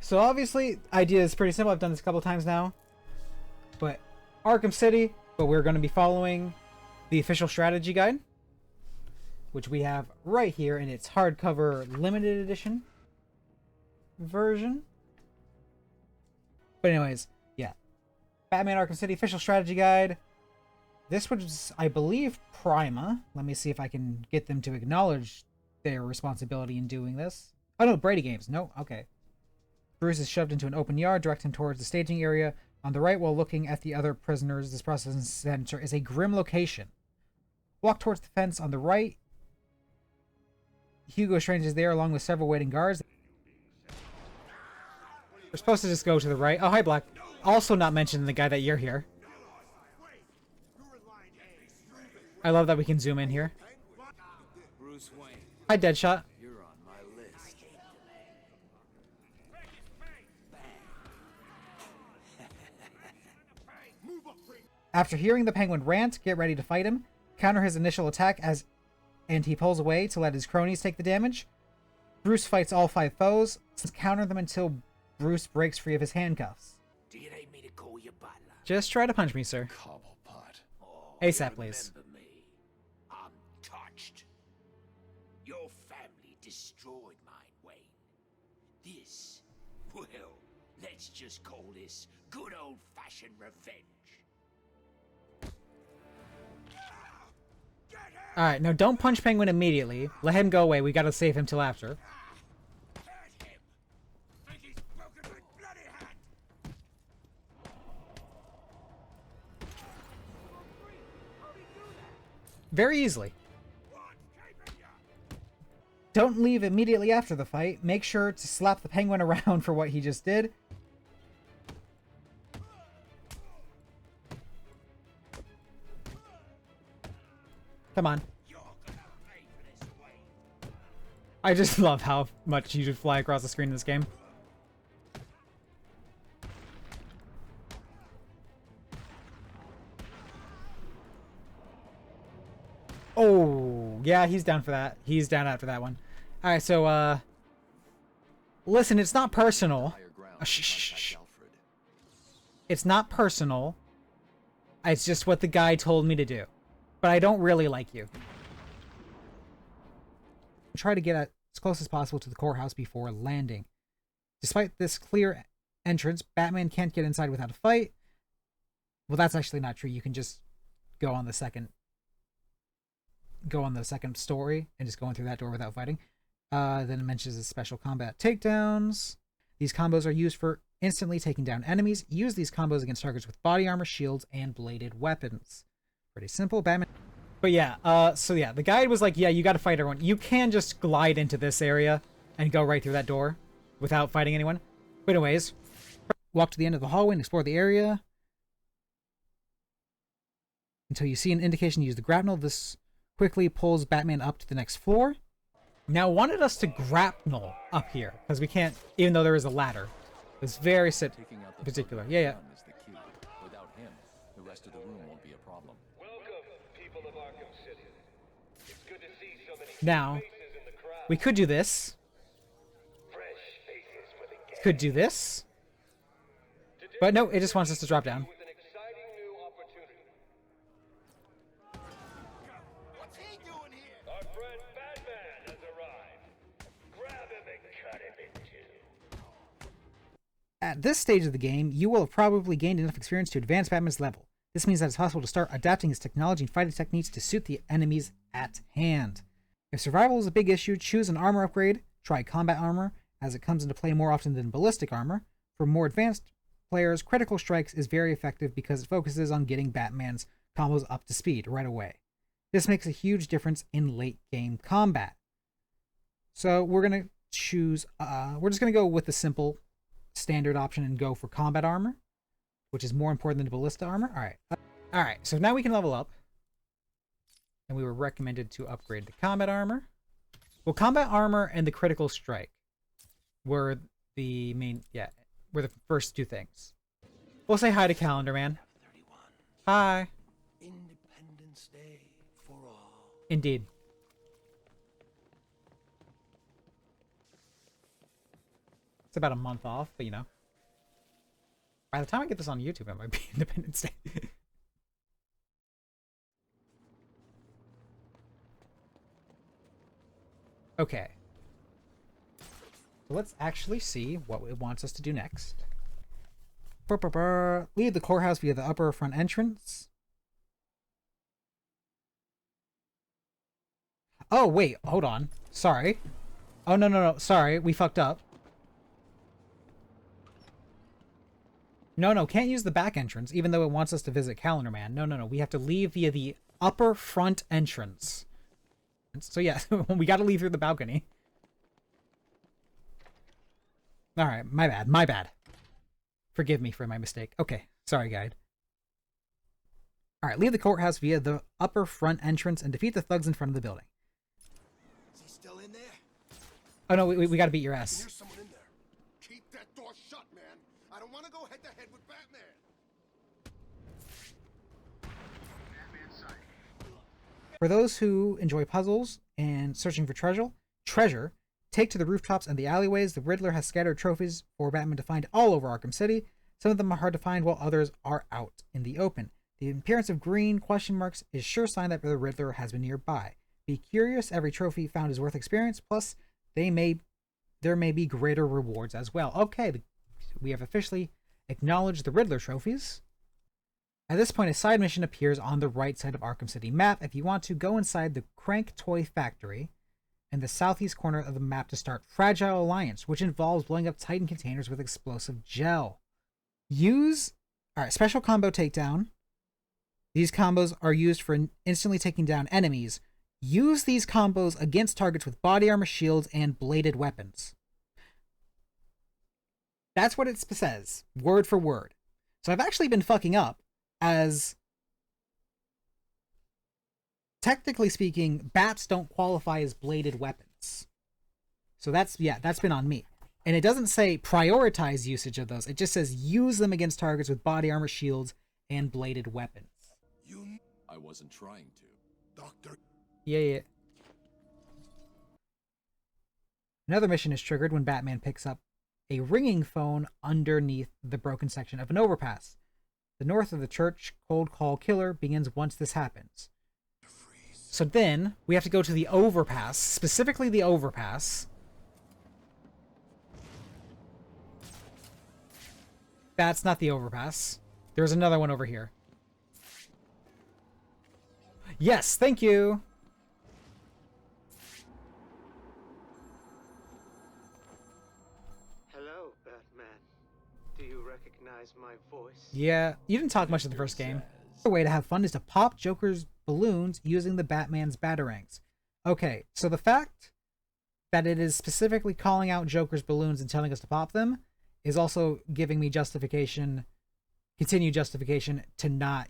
So obviously, idea is pretty simple. I've done this a couple times now. But Arkham City, but we're going to be following the official strategy guide, which we have right here in its hardcover limited edition version. But anyways, yeah. Batman Arkham City official strategy guide. This was, I believe, Prima. Let me see if I can get them to acknowledge their responsibility in doing this. Oh no, Brady Games. No, okay. Bruce is shoved into an open yard, direct him towards the staging area on the right while looking at the other prisoners. This processing center is a grim location. Walk towards the fence on the right. Hugo Strange is there along with several waiting guards. We're supposed to just go to the right. Oh, hi, Black. Also not mentioning the guy that you're here. I love that we can zoom in here. Hi, Deadshot. You're on my list. After hearing the Penguin rant, get ready to fight him. Counter his initial attack and he pulls away to let his cronies take the damage. Bruce fights all 5 foes. Counter them until Bruce breaks free of his handcuffs. Do you need me to call you butler? Just try to punch me, sir. Cobblepot. Oh, ASAP, please. Remember me. I'm touched. Your family destroyed mine, Wayne. This, well, let's just call this good old-fashioned revenge. Alright, now don't punch Penguin immediately. Let him go away. We gotta save him till after. Very easily. Don't leave immediately after the fight. Make sure to slap the Penguin around for what he just did. Come on. I just love how much you should fly across the screen in this game. Oh, yeah, he's down for that. He's down after that one. Alright, so, listen, it's not personal. Shh. It's not personal. It's just what the guy told me to do. But I don't really like you. Try to get as close as possible to the courthouse before landing. Despite this clear entrance, Batman can't get inside without a fight. Well, that's actually not true. You can just go on the second story and just go in through that door without fighting. Then it mentions the special combat takedowns. These combos are used for instantly taking down enemies. Use these combos against targets with body armor, shields, and bladed weapons. Pretty simple. Batman. But yeah, so yeah, the guide was like, yeah, you gotta fight everyone. You can just glide into this area and go right through that door without fighting anyone. But anyways, walk to the end of the hallway and explore the area until you see an indication to use the grapnel. This quickly pulls Batman up to the next floor. Now, wanted us to grapnel up here because we can't, even though there is a ladder. It's very particular. Yeah. Is the key. Without him, the rest of the room won't be a problem. Welcome, people of Arkham City. It's good to see so many Now, faces in the crowd. we could do this. Fresh faces for the gang. Could do this. But no, it just wants us to drop down. With an exciting new opportunity. What's he doing here? Our friend Batman has arrived. Grab him and cut him in two. At this stage of the game, you will have probably gained enough experience to advance Batman's level. This means that it's possible to start adapting his technology and fighting techniques to suit the enemies at hand. If survival is a big issue, choose an armor upgrade. Try combat armor, as it comes into play more often than ballistic armor. For more advanced players, Critical Strikes is very effective because it focuses on getting Batman's combos up to speed right away. This makes a huge difference in late game combat. So we're going to choose, we're just going to go with the simple standard option and go for combat armor, which is more important than the ballista armor. Alright, so now we can level up. And we were recommended to upgrade the combat armor. Well, combat armor and the critical strike were the main, were the first two things. We'll say hi to Calendar Man. Hi. Independence Day for all. Indeed. It's about a month off, but you know. By the time I get this on YouTube, it might be Independence Day. Okay. So let's actually see what it wants us to do next. Leave the courthouse via the upper front entrance. Oh, wait, hold on. Sorry. Oh, no. Sorry, we fucked up. No, can't use the back entrance, even though it wants us to visit Calendar Man. No. We have to leave via the upper front entrance. So yeah, we gotta leave through the balcony. Alright, my bad. Forgive me for my mistake. Okay, sorry, guide. Alright, leave the courthouse via the upper front entrance and defeat the thugs in front of the building. Is he still in there? Oh no, we gotta beat your ass. There's someone in there. Keep that door shut, man. I don't want to go head to head with Batman. For those who enjoy puzzles and searching for treasure, take to the rooftops and the alleyways. The Riddler has scattered trophies for Batman to find all over Arkham City. Some of them are hard to find while others are out in the open. The appearance of green question marks is sure sign that the Riddler has been nearby. Be curious, every trophy found is worth experience, plus there may be greater rewards as well. Okay, we have officially acknowledged the Riddler trophies. At this point, a side mission appears on the right side of Arkham City map. If you want to go inside the Crank Toy Factory in the southeast corner of the map to start Fragile Alliance, which involves blowing up Titan containers with explosive gel. Special combo takedown. These combos are used for instantly taking down enemies. Use these combos against targets with body armor, shields, and bladed weapons. That's what it says, word for word. So I've actually been fucking up, as technically speaking, bats don't qualify as bladed weapons. So that's been on me. And it doesn't say prioritize usage of those. It just says use them against targets with body armor, shields, and bladed weapons. I wasn't trying to. Doctor. Yeah. Another mission is triggered when Batman picks up a ringing phone underneath the broken section of an overpass. The north of the church cold call killer begins once this happens. So then we have to go to the overpass, specifically the overpass. That's not the overpass. There's another one over here. Yes, thank you. Hello, Batman. Do you recognize my voice? Yeah, you didn't talk much in the first game. Another way to have fun is to pop Joker's balloons using the Batman's batarangs. Okay, so the fact that it is specifically calling out Joker's balloons and telling us to pop them is also giving me continued justification to not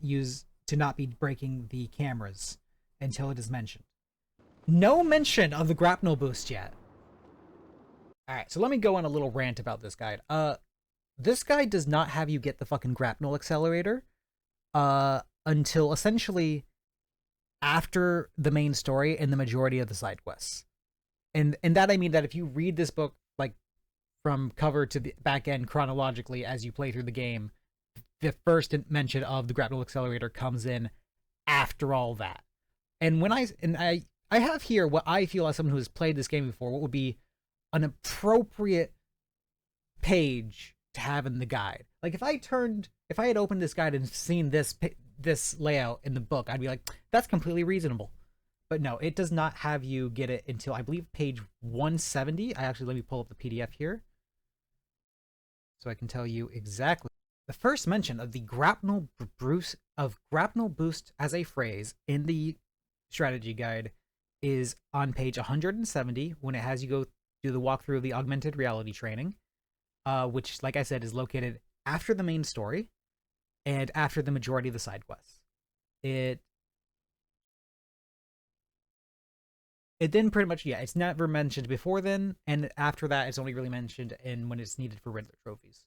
be breaking the cameras until it is mentioned. No mention of the grapnel boost yet. Alright, so let me go on a little rant about this guide. This guide does not have you get the fucking grapnel accelerator until essentially after the main story and the majority of the side quests. And that I mean that if you read this book like from cover to the back end chronologically as you play through the game, the first mention of the grapnel accelerator comes in after all that. And I have here what I feel as someone who has played this game before, what would be an appropriate page to have in the guide. Like if I had opened this guide and seen this layout in the book, I'd be like, that's completely reasonable. But no, it does not have you get it until I believe page 170. Let me pull up the PDF here so I can tell you exactly. The first mention of the grapnel boost as a phrase in the strategy guide is on page 170 when it has you go do the walkthrough of the augmented reality training, which, like I said, is located after the main story and after the majority of the side quests. It then pretty much, it's never mentioned before then, and after that, it's only really mentioned when it's needed for Riddler trophies.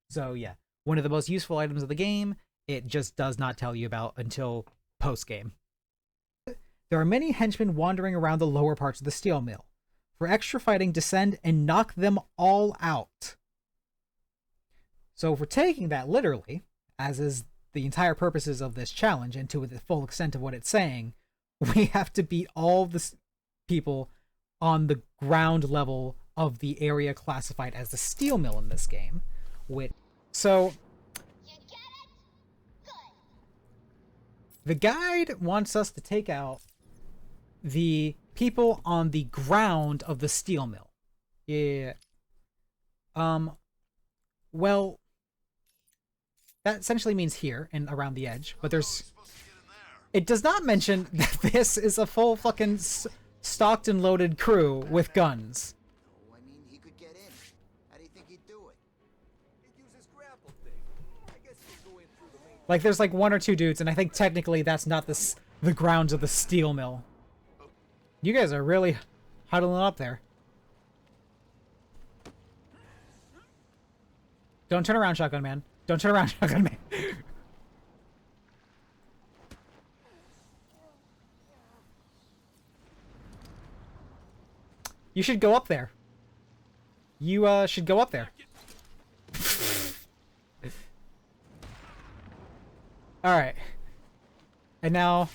So yeah, one of the most useful items of the game, it just does not tell you about until post-game. There are many henchmen wandering around the lower parts of the steel mill. For extra fighting, descend and knock them all out. So if we're taking that literally, as is the entire purposes of this challenge, and to the full extent of what it's saying, we have to beat all the people on the ground level of the area classified as the steel mill in this game. So the guide wants us to take out the people on the ground of the steel mill. Yeah. Well, that essentially means here and around the edge, but it does not mention that this is a full fucking stocked and loaded crew with guns. I mean, he could get in. How do you think he'd do it? He'd use his grapple thing. I guess he'll go in through the main. Like, there's like one or two dudes, and I think technically that's not the grounds of the steel mill. You guys are really huddling up there. Don't turn around, Shotgun Man. Don't turn around, Shotgun Man. You should go up there. You, should go up there. Alright. And now,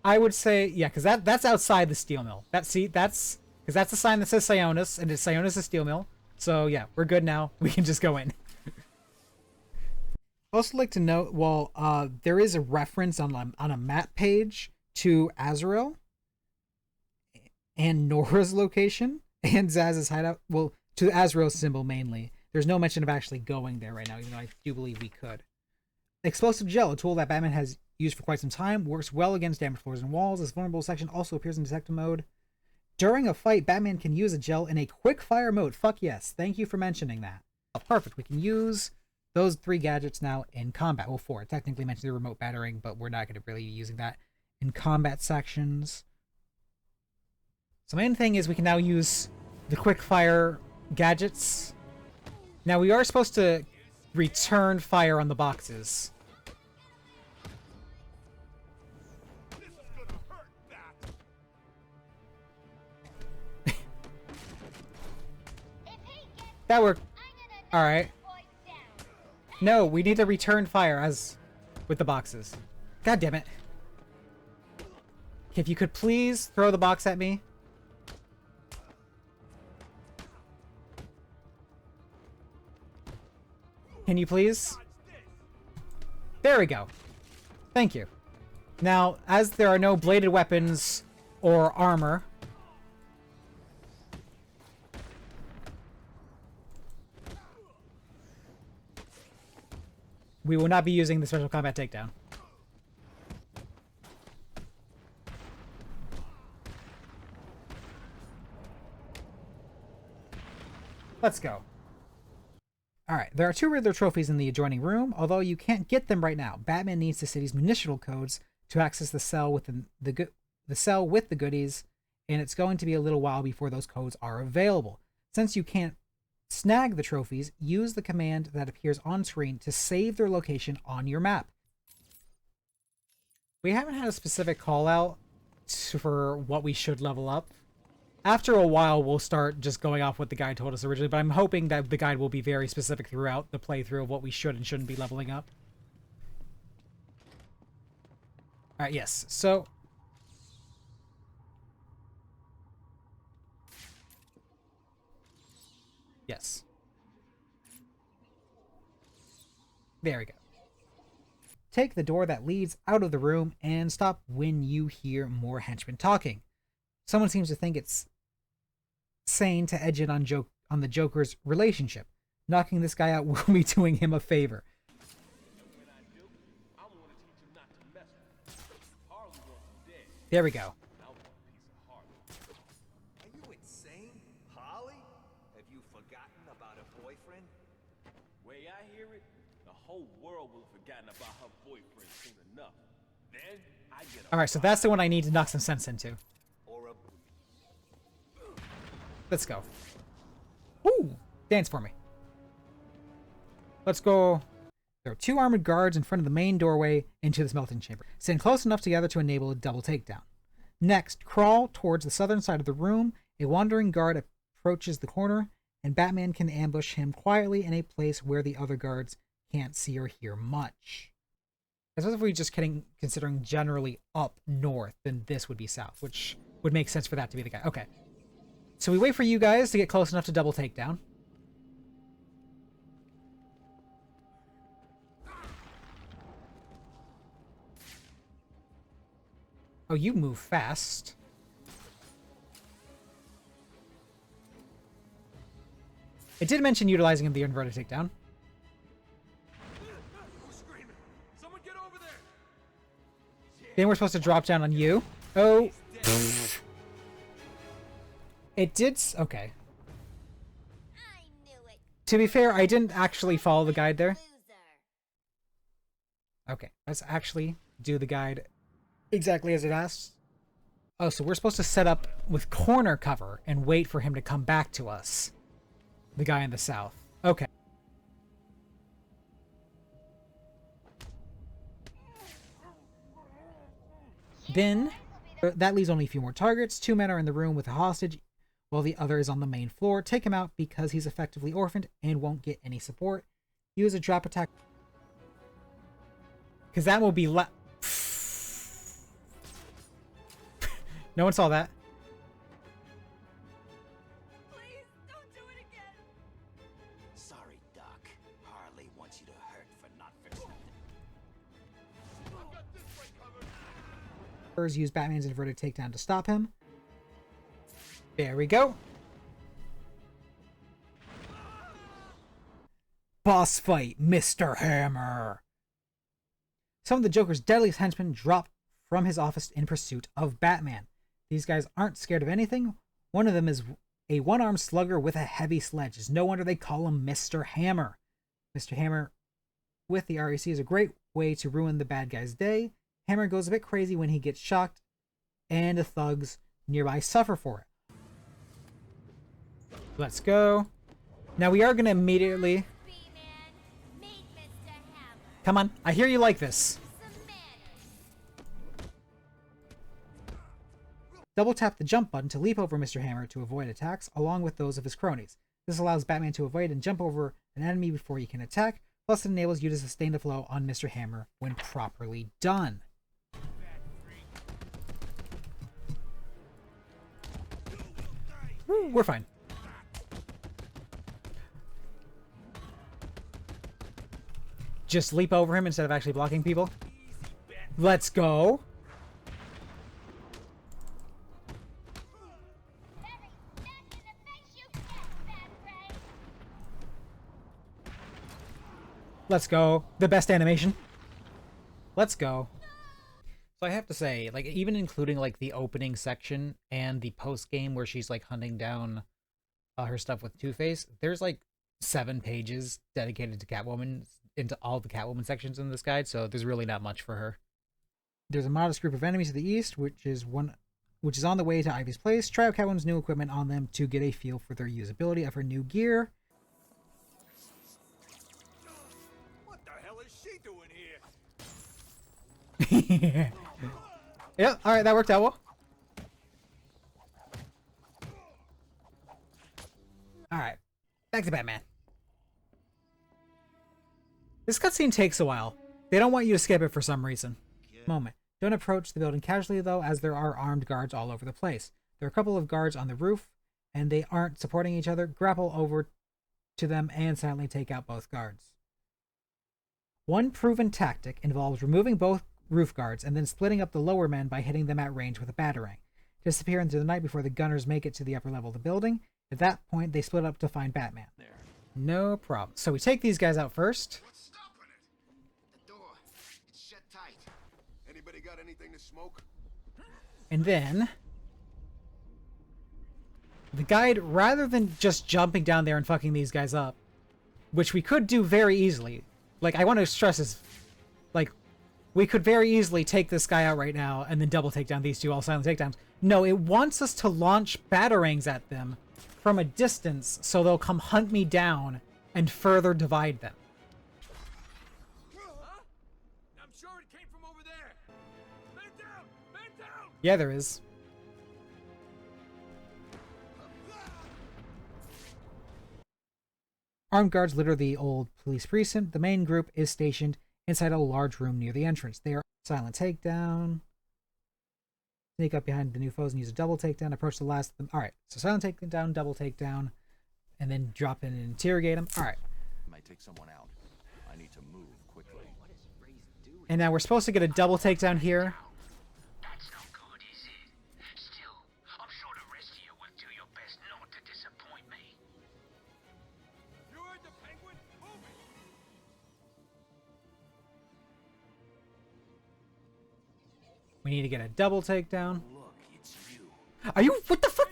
I would say, yeah, because that's outside the steel mill. Because that's a sign that says Sionis, and it's Sionis' steel mill. So, yeah, we're good now. We can just go in. I'd also like to note, well, there is a reference on a map page to Azrael and Nora's location and Zaz's hideout. Well, to Azrael's symbol mainly. There's no mention of actually going there right now, even though I do believe we could. Explosive Gel, a tool that Batman has used for quite some time, works well against damaged floors and walls. This vulnerable section also appears in detective mode. During a fight, Batman can use a gel in a quick fire mode. Fuck yes. Thank you for mentioning that. Oh, perfect. We can use those 3 gadgets now in combat. Well, 4. It technically mentions the remote battering, but we're not going to really be using that in combat sections. So main thing is we can now use the quick fire gadgets. Now we are supposed to return fire on the boxes. That worked. Alright. No, we need to return fire as with the boxes. God damn it. If you could please throw the box at me. Can you please? There we go. Thank you. Now, as there are no bladed weapons or armor, we will not be using the special combat takedown. Let's go. Alright, there are 2 Riddler trophies in the adjoining room, although you can't get them right now. Batman needs the city's municipal codes to access the cell with the cell with the goodies, and it's going to be a little while before those codes are available. Since you can't snag the trophies, use the command that appears on screen to save their location on your map. We haven't had a specific call out for what we should level up. After a while, we'll start just going off what the guide told us originally, but I'm hoping that the guide will be very specific throughout the playthrough of what we should and shouldn't be leveling up. Alright, yes, so yes. There we go. Take the door that leads out of the room and stop when you hear more henchmen talking. Someone seems to think it's sane to edge in on the Joker's relationship. Knocking this guy out will be doing him a favor. There we go. Are you insane? Harley? Have you forgotten about her boyfriend? Way I hear it, the whole world will have forgotten about her boyfriend soon enough. Then I get a Alright, so that's the one I need to knock some sense into. or a Let's go. Woo! Dance for me. Let's go. There are 2 armored guards in front of the main doorway into the smelting chamber. Stand close enough together to enable a double takedown. Next, crawl towards the southern side of the room A wandering guard approaches the corner, and Batman can ambush him quietly in a place where the other guards can't see or hear much. As if we're just considering generally up north, then this would be south, which would make sense for that to be the guy. Okay. So we wait for you guys to get close enough to double takedown. Oh, you move fast. It did mention utilizing the inverted takedown. Someone get over there. Then we're supposed to drop down on you. Oh. It did... Okay. I knew it. To be fair, I didn't actually follow the guide there. Okay, let's actually do the guide exactly as it asks. Oh, so we're supposed to set up with corner cover and wait for him to come back to us. The guy in the south. Okay. Then, that leaves only a few more targets. 2 men are in the room with a hostage, while the other is on the main floor. Take him out because he's effectively orphaned and won't get any support. Use a drop attack. Because that will be No one saw that. Please don't do it again. Sorry, Doc. Harley wants you to hurt for not fixing it. Use Batman's inverted takedown to stop him. There we go. Boss fight, Mr. Hammer. Some of the Joker's deadliest henchmen drop from his office in pursuit of Batman. These guys aren't scared of anything. One of them is a one-armed slugger with a heavy sledge. It's no wonder they call him Mr. Hammer. Mr. Hammer with the REC is a great way to ruin the bad guy's day. Hammer goes a bit crazy when he gets shocked, and the thugs nearby suffer for it. Let's go. Now we are going to immediately... Come on, I hear you like this. Double tap the jump button to leap over Mr. Hammer to avoid attacks, along with those of his cronies. This allows Batman to avoid and jump over an enemy before he can attack, plus it enables you to sustain the flow on Mr. Hammer when properly done. We're fine. Just leap over him instead of actually blocking people. Let's go. Let's go. The best animation. Let's go. So I have to say, like, even including like the opening section and the post game where she's like hunting down her stuff with Two-Face, there's like 7 pages dedicated to Catwoman into all the Catwoman sections in this guide, so there's really not much for her. There's a modest group of enemies to the east, which is on the way to Ivy's place. Try out Catwoman's new equipment on them to get a feel for their usability of her new gear. What the hell is she doing here? Yeah, alright, that worked out well. Alright, back to Batman. This cutscene takes a while. They don't want you to skip it for some reason. Moment. Don't approach the building casually, though, as there are armed guards all over the place. There are a couple of guards on the roof, and they aren't supporting each other. Grapple over to them and silently take out both guards. One proven tactic involves removing both roof guards and then splitting up the lower men by hitting them at range with a batarang. Disappear into the night before the gunners make it to the upper level of the building. At that point, they split up to find Batman. No problem. So we take these guys out first. What's stopping it? The door. It's shut tight. Anybody got anything to smoke? And then the guide, rather than just jumping down there and fucking these guys up, which we could do very easily. Like, I want to stress this. Like, we could very easily take this guy out right now and then double take down these two all silent takedowns. No, it wants us to launch batarangs at them from a distance so they'll come hunt me down and further divide them. Huh? I'm sure it came from over there. Man down! Man down! Yeah, there is. Armed guards litter the old police precinct. The main group is stationed inside a large room near the entrance. They are silent takedown. Sneak up behind the new foes and use a double takedown. Approach the last of them. Alright, so silent takedown, double takedown, and then drop in and interrogate them. Alright. Might take someone out. I need to move quickly. And now we're supposed to get a double takedown here. That's not good, is it? Still, I'm sure the rest of you will do your best not to disappoint me. You heard the penguin? Move it! We need to get a double takedown. Look, it's you. Are you? What the fuck?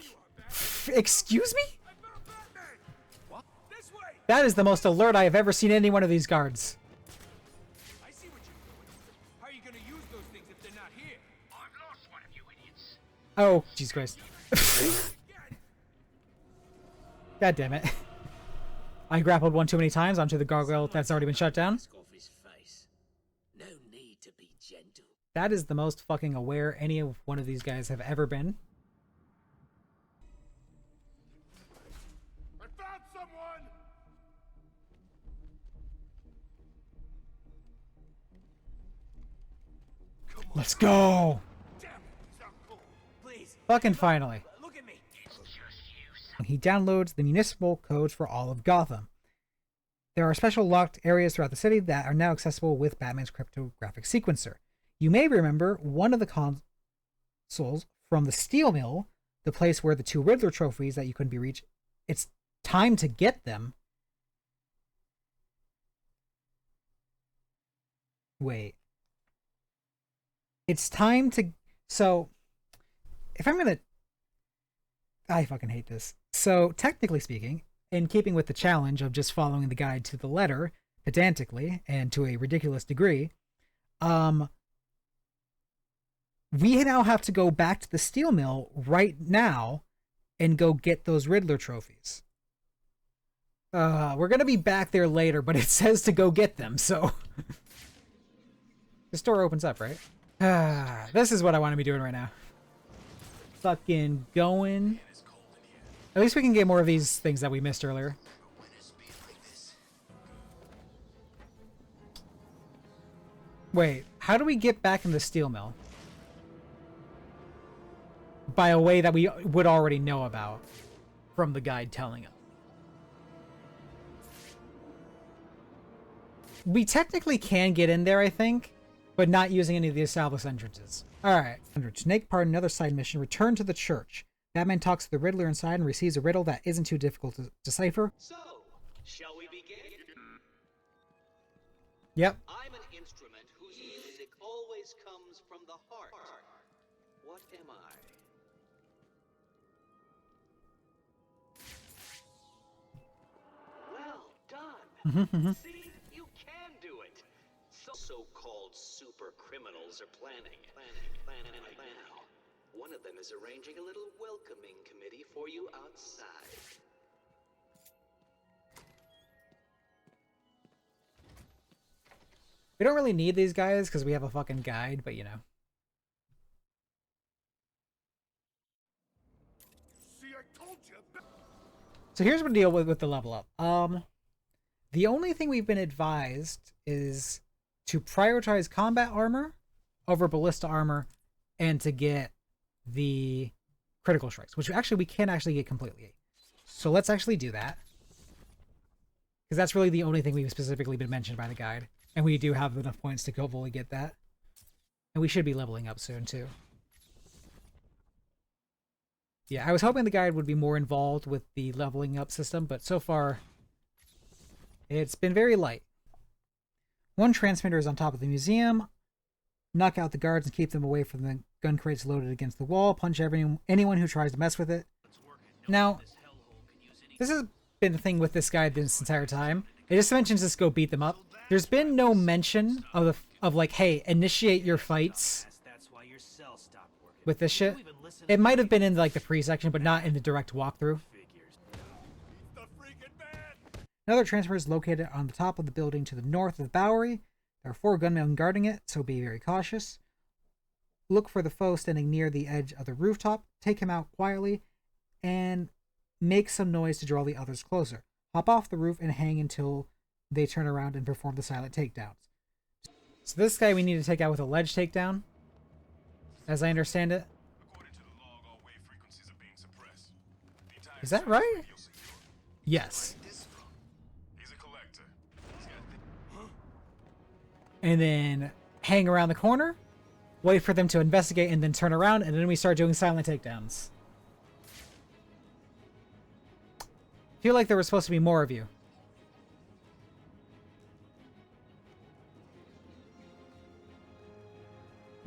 Excuse me? This way! That is the most alert I have ever seen any one of these guards. I see what you're doing. How are you gonna use those things if they're not here? I've lost one of you idiots. Oh, Jesus Christ. God damn it. I grappled one too many times onto the gargoyle that's already been shut down. Off his face. No need to be gentle. That is the most fucking aware any of one of these guys have ever been. I found someone! Let's go! Damn it, he's out cold. Please, Fucking finally. look at me. It's just you, son. He downloads the municipal codes for all of Gotham. There are special locked areas throughout the city that are now accessible with Batman's cryptographic sequencer. You may remember one of the consoles from the Steel Mill, the place where the 2 Riddler trophies that you couldn't be reached. It's time to get them. Wait. It's time to... So, if I'm gonna... I fucking hate this. So, technically speaking, in keeping with the challenge of just following the guide to the letter, pedantically, and to a ridiculous degree, we now have to go back to the Steel Mill right now and go get those Riddler trophies. We're gonna be back there later, but it says to go get them, so... This door opens up, right? This is what I want to be doing right now. Fucking going. At least we can get more of these things that we missed earlier. Wait, how do we get back in the steel mill? By a way that we would already know about from the guide telling us. We technically can get in there, I think, but not using any of the established entrances. Alright. To take part in another side mission, return to the church. Batman talks to the Riddler inside and receives a riddle that isn't too difficult to decipher. So, shall we begin? Yep. I'm an instrument whose music always comes from the heart. What am I? Well done. See, you can do it. So-called super criminals are planning right now. One of them is arranging a little welcoming committee for you outside. We don't really need these guys because we have a fucking guide, but you know. See, I told you. So here's what the deal with the level up. The only thing we've been advised is to prioritize combat armor over ballista armor and to get the critical strikes, which actually we can actually get completely. So let's actually do that. Because that's really the only thing we've specifically been mentioned by the guide. And we do have enough points to go fully get that. And we should be leveling up soon too. Yeah, I was hoping the guide would be more involved with the leveling up system, but so far it's been very light. One transmitter is on top of the museum. Knock out the guards and keep them away from the gun crates loaded against the wall. Punch anyone who tries to mess with it. Now, this has been the thing with this guide this entire time. It just mentions this go beat them up. There's been no mention of like, hey, initiate your fights with this shit. It might have been in like the pre-section, but not in the direct walkthrough. Another transfer is located on the top of the building to the north of the Bowery. There are 4 gunmen guarding it, so be very cautious. Look for the foe standing near the edge of the rooftop. Take him out quietly and make some noise to draw the others closer. Hop off the roof and hang until they turn around and perform the silent takedowns. So this guy we need to take out with a ledge takedown, as I understand it. Is that right? Yes. And then hang around the corner, wait for them to investigate, and then turn around, and then we start doing silent takedowns. Feel like there was supposed to be more of you.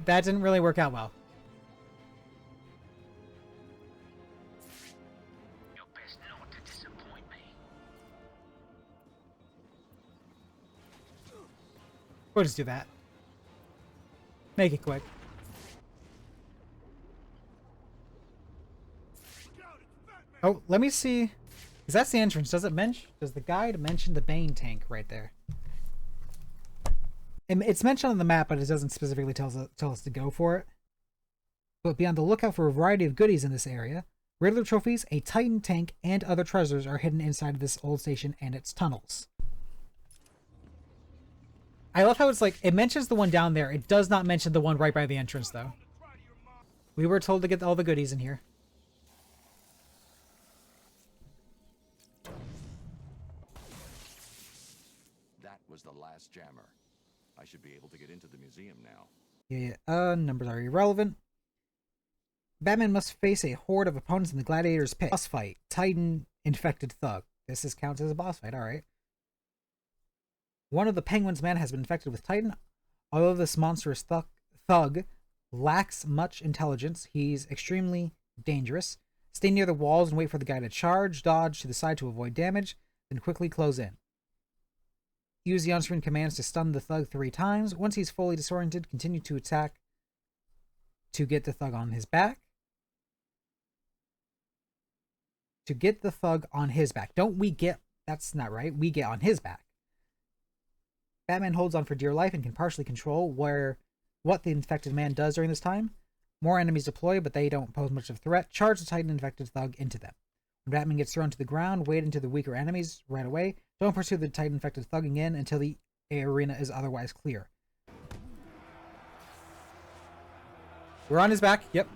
That didn't really work out well. You're best not to disappoint me. We'll just do that. Make it quick. Oh, let me see. Because that's the entrance. Does the guide mention the Bane tank right there? It's mentioned on the map, but it doesn't specifically tell us to go for it. But be on the lookout for a variety of goodies in this area. Riddler trophies, a Titan tank, and other treasures are hidden inside of this old station and its tunnels. I love how it's like, it mentions the one down there. It does not mention the one right by the entrance, though. We were told to get all the goodies in here. That was the last jammer. I should be able to get into the museum now. Yeah. Numbers are irrelevant. Batman must face a horde of opponents in the Gladiator's Pit. Boss fight. Titan infected thug. This counts as a boss fight, alright. One of the Penguin's men has been infected with Titan. Although this monstrous thug lacks much intelligence, he's extremely dangerous. Stay near the walls and wait for the guy to charge, dodge to the side to avoid damage, then quickly close in. Use the on-screen commands to stun the thug 3 times. Once he's fully disoriented, continue to attack to get the thug on his back. To get the thug on his back. Don't we get... That's not right. We get on his back. Batman holds on for dear life and can partially control what the infected man does during this time. More enemies deploy, but they don't pose much of a threat. Charge the Titan infected thug into them. When Batman gets thrown to the ground, wade into the weaker enemies right away. Don't pursue the Titan infected thug again until the arena is otherwise clear. We're on his back. Yep.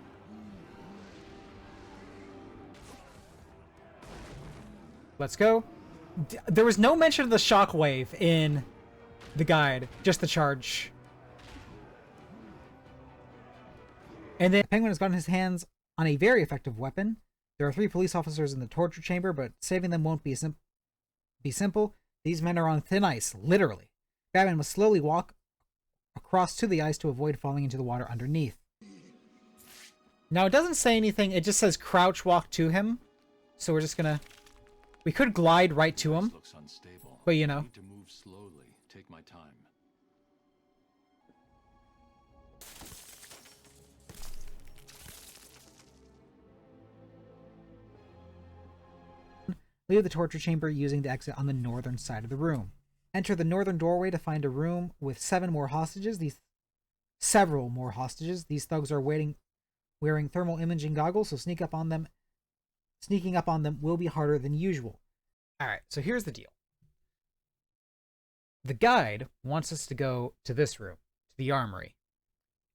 Let's go. There was no mention of the shockwave in the guide, just the charge. And then Penguin has gotten his hands on a very effective weapon. There are 3 police officers in the torture chamber, but saving them won't be simple. These men are on thin ice, literally. Batman must slowly walk across to the ice to avoid falling into the water underneath. Now, it doesn't say anything. It just says crouch walk to him. So we're just gonna... We could glide right to him. Looks unstable. But, you know. I need to move slowly. Take my time. Leave the torture chamber using the exit on the northern side of the room. Enter the northern doorway to find a room with several more hostages. These thugs are wearing thermal imaging goggles, so sneaking up on them will be harder than usual. Alright, so here's the deal. The guide wants us to go to this room, to the armory,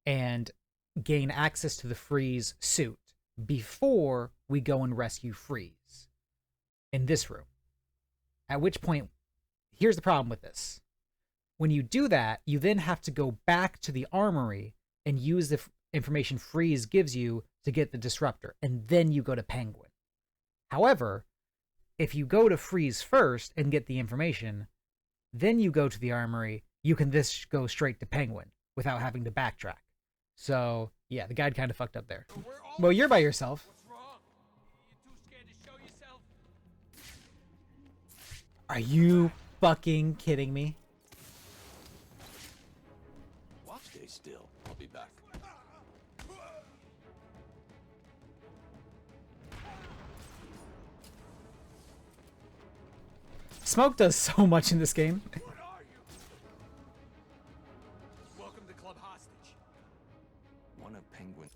and gain access to the Freeze suit before we go and rescue Freeze in this room. At which point, here's the problem with this. When you do that, you then have to go back to the armory and use the information Freeze gives you to get the disruptor, and then you go to Penguin. However, if you go to Freeze first and get the information, then you go to the armory, you can just go straight to Penguin without having to backtrack. So, yeah, the guide kind of fucked up there. Well, you're by yourself. Are you fucking kidding me? Stay still. I'll be back. Smoke does so much in this game. What are you? Welcome to Club Hostage. One of Penguin.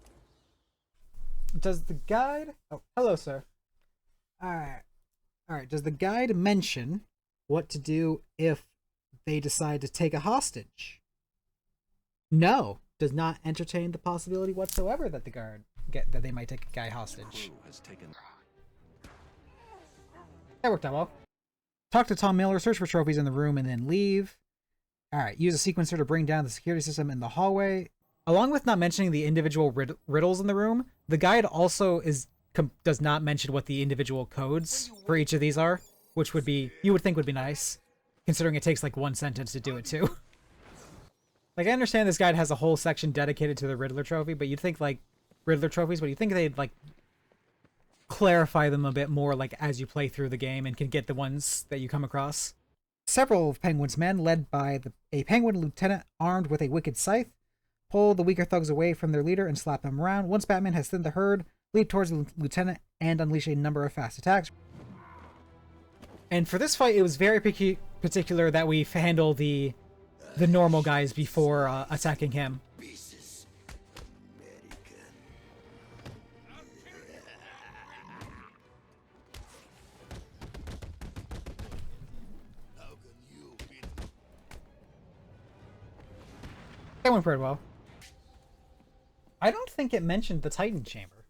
Does the guide... Oh, hello, sir. Alright. All right, does the guide mention what to do if they decide to take a hostage? No, does not entertain the possibility whatsoever that that they might take a guy hostage. Crew has taken. That worked out well. Talk to Tom Miller, search for trophies in the room, and then leave. All right, use a sequencer to bring down the security system in the hallway. Along with not mentioning the individual riddles in the room, the guide also does not mention what the individual codes for each of these are, which would be, you would think would be nice, considering it takes like one sentence to do it too. Like, I understand this guide has a whole section dedicated to the Riddler trophy, but you'd think like Riddler trophies, but you'd think they'd like clarify them a bit more like as you play through the game and can get the ones that you come across. Several of Penguin's men, led by a Penguin lieutenant armed with a wicked scythe, pull the weaker thugs away from their leader and slap them around. Once Batman has thinned the herd, leap towards the lieutenant and unleash a number of fast attacks. And for this fight, it was very particular that we handle the normal guys before attacking him. That went pretty well. I don't think it mentioned the Titan Chamber.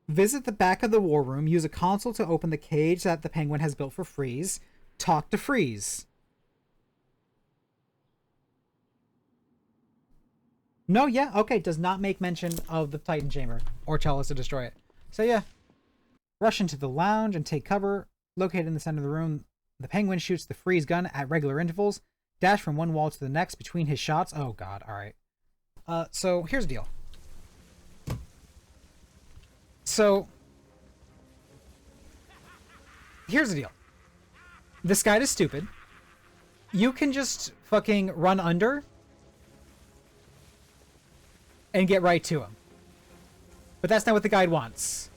Visit the back of the war room. Use a console to open the cage that the Penguin has built for Freeze. Talk to Freeze. No, yeah, okay. Does not make mention of the Titan Chamber or tell us to destroy it. So yeah. Rush into the lounge and take cover. Located in the center of the room, the Penguin shoots the Freeze gun at regular intervals. Dash from one wall to the next between his shots. Oh god, alright. So here's the deal. Here's the deal. This guy is stupid. You can just fucking run under and get right to him. But that's not what the guide wants.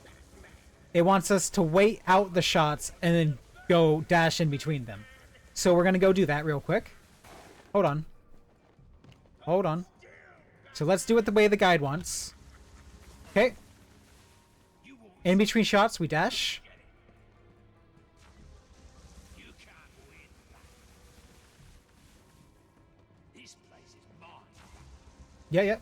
It wants us to wait out the shots and then go dash in between them. So we're gonna go do that real quick. Hold on. Hold on. So let's do it the way the guide wants. Okay. In between shots, we dash. Yeah, yeah.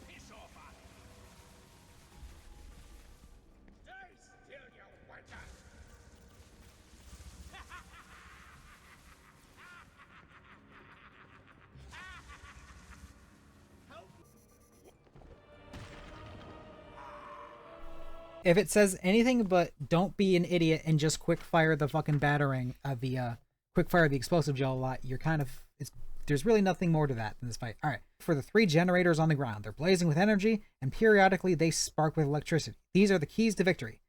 If it says anything but don't be an idiot and just quick fire the fucking battering of quick fire the explosive gel a lot, you're kind of, there's really nothing more to that in this fight. All right, for the 3 generators on the ground, they're blazing with energy and periodically they spark with electricity. These are the keys to victory.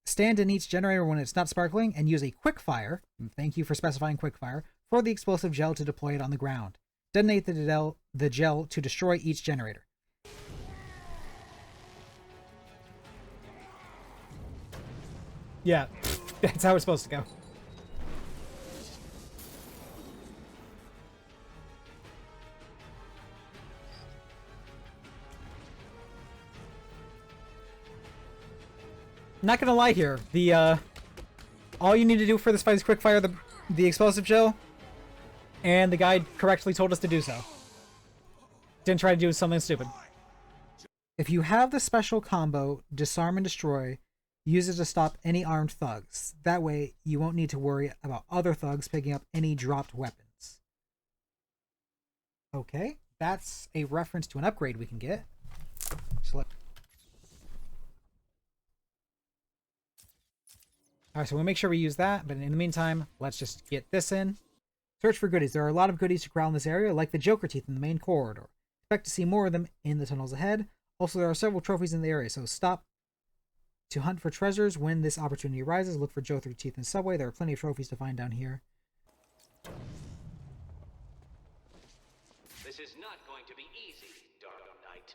Stand in each generator when it's not sparkling and use a quick fire, thank you for specifying quick fire, for the explosive gel to deploy it on the ground. Detonate the gel to destroy each generator. Yeah, that's how it's supposed to go. Not gonna lie here, all you need to do for this fight is quick fire the explosive gel, and the guide correctly told us to do so. Didn't try to do something stupid. If you have the special combo, Disarm and Destroy, use it to stop any armed thugs. That way, you won't need to worry about other thugs picking up any dropped weapons. Okay, that's a reference to an upgrade we can get. Alright, so we'll make sure we use that, but in the meantime, let's just get this in. Search for goodies. There are a lot of goodies to corral in this area, like the Joker teeth in the main corridor. Expect to see more of them in the tunnels ahead. Also, there are several trophies in the area, so stop to hunt for treasures when this opportunity arises. Look for Joker teeth in Subway. There are plenty of trophies to find down here. This is not going to be easy, Dark Knight.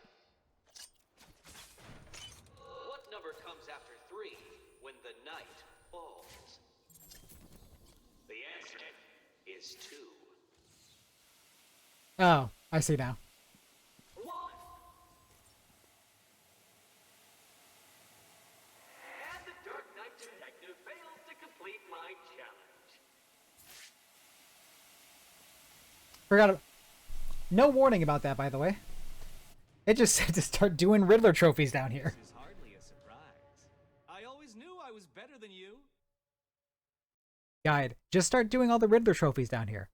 What number comes after 3 when the night falls? The answer is 2. Oh, I see now. Forgot. No warning about that, by the way. It just said to start doing Riddler trophies down here. This is hardly a surprise. I always knew I was better than you. Guide. Just start doing all the Riddler trophies down here.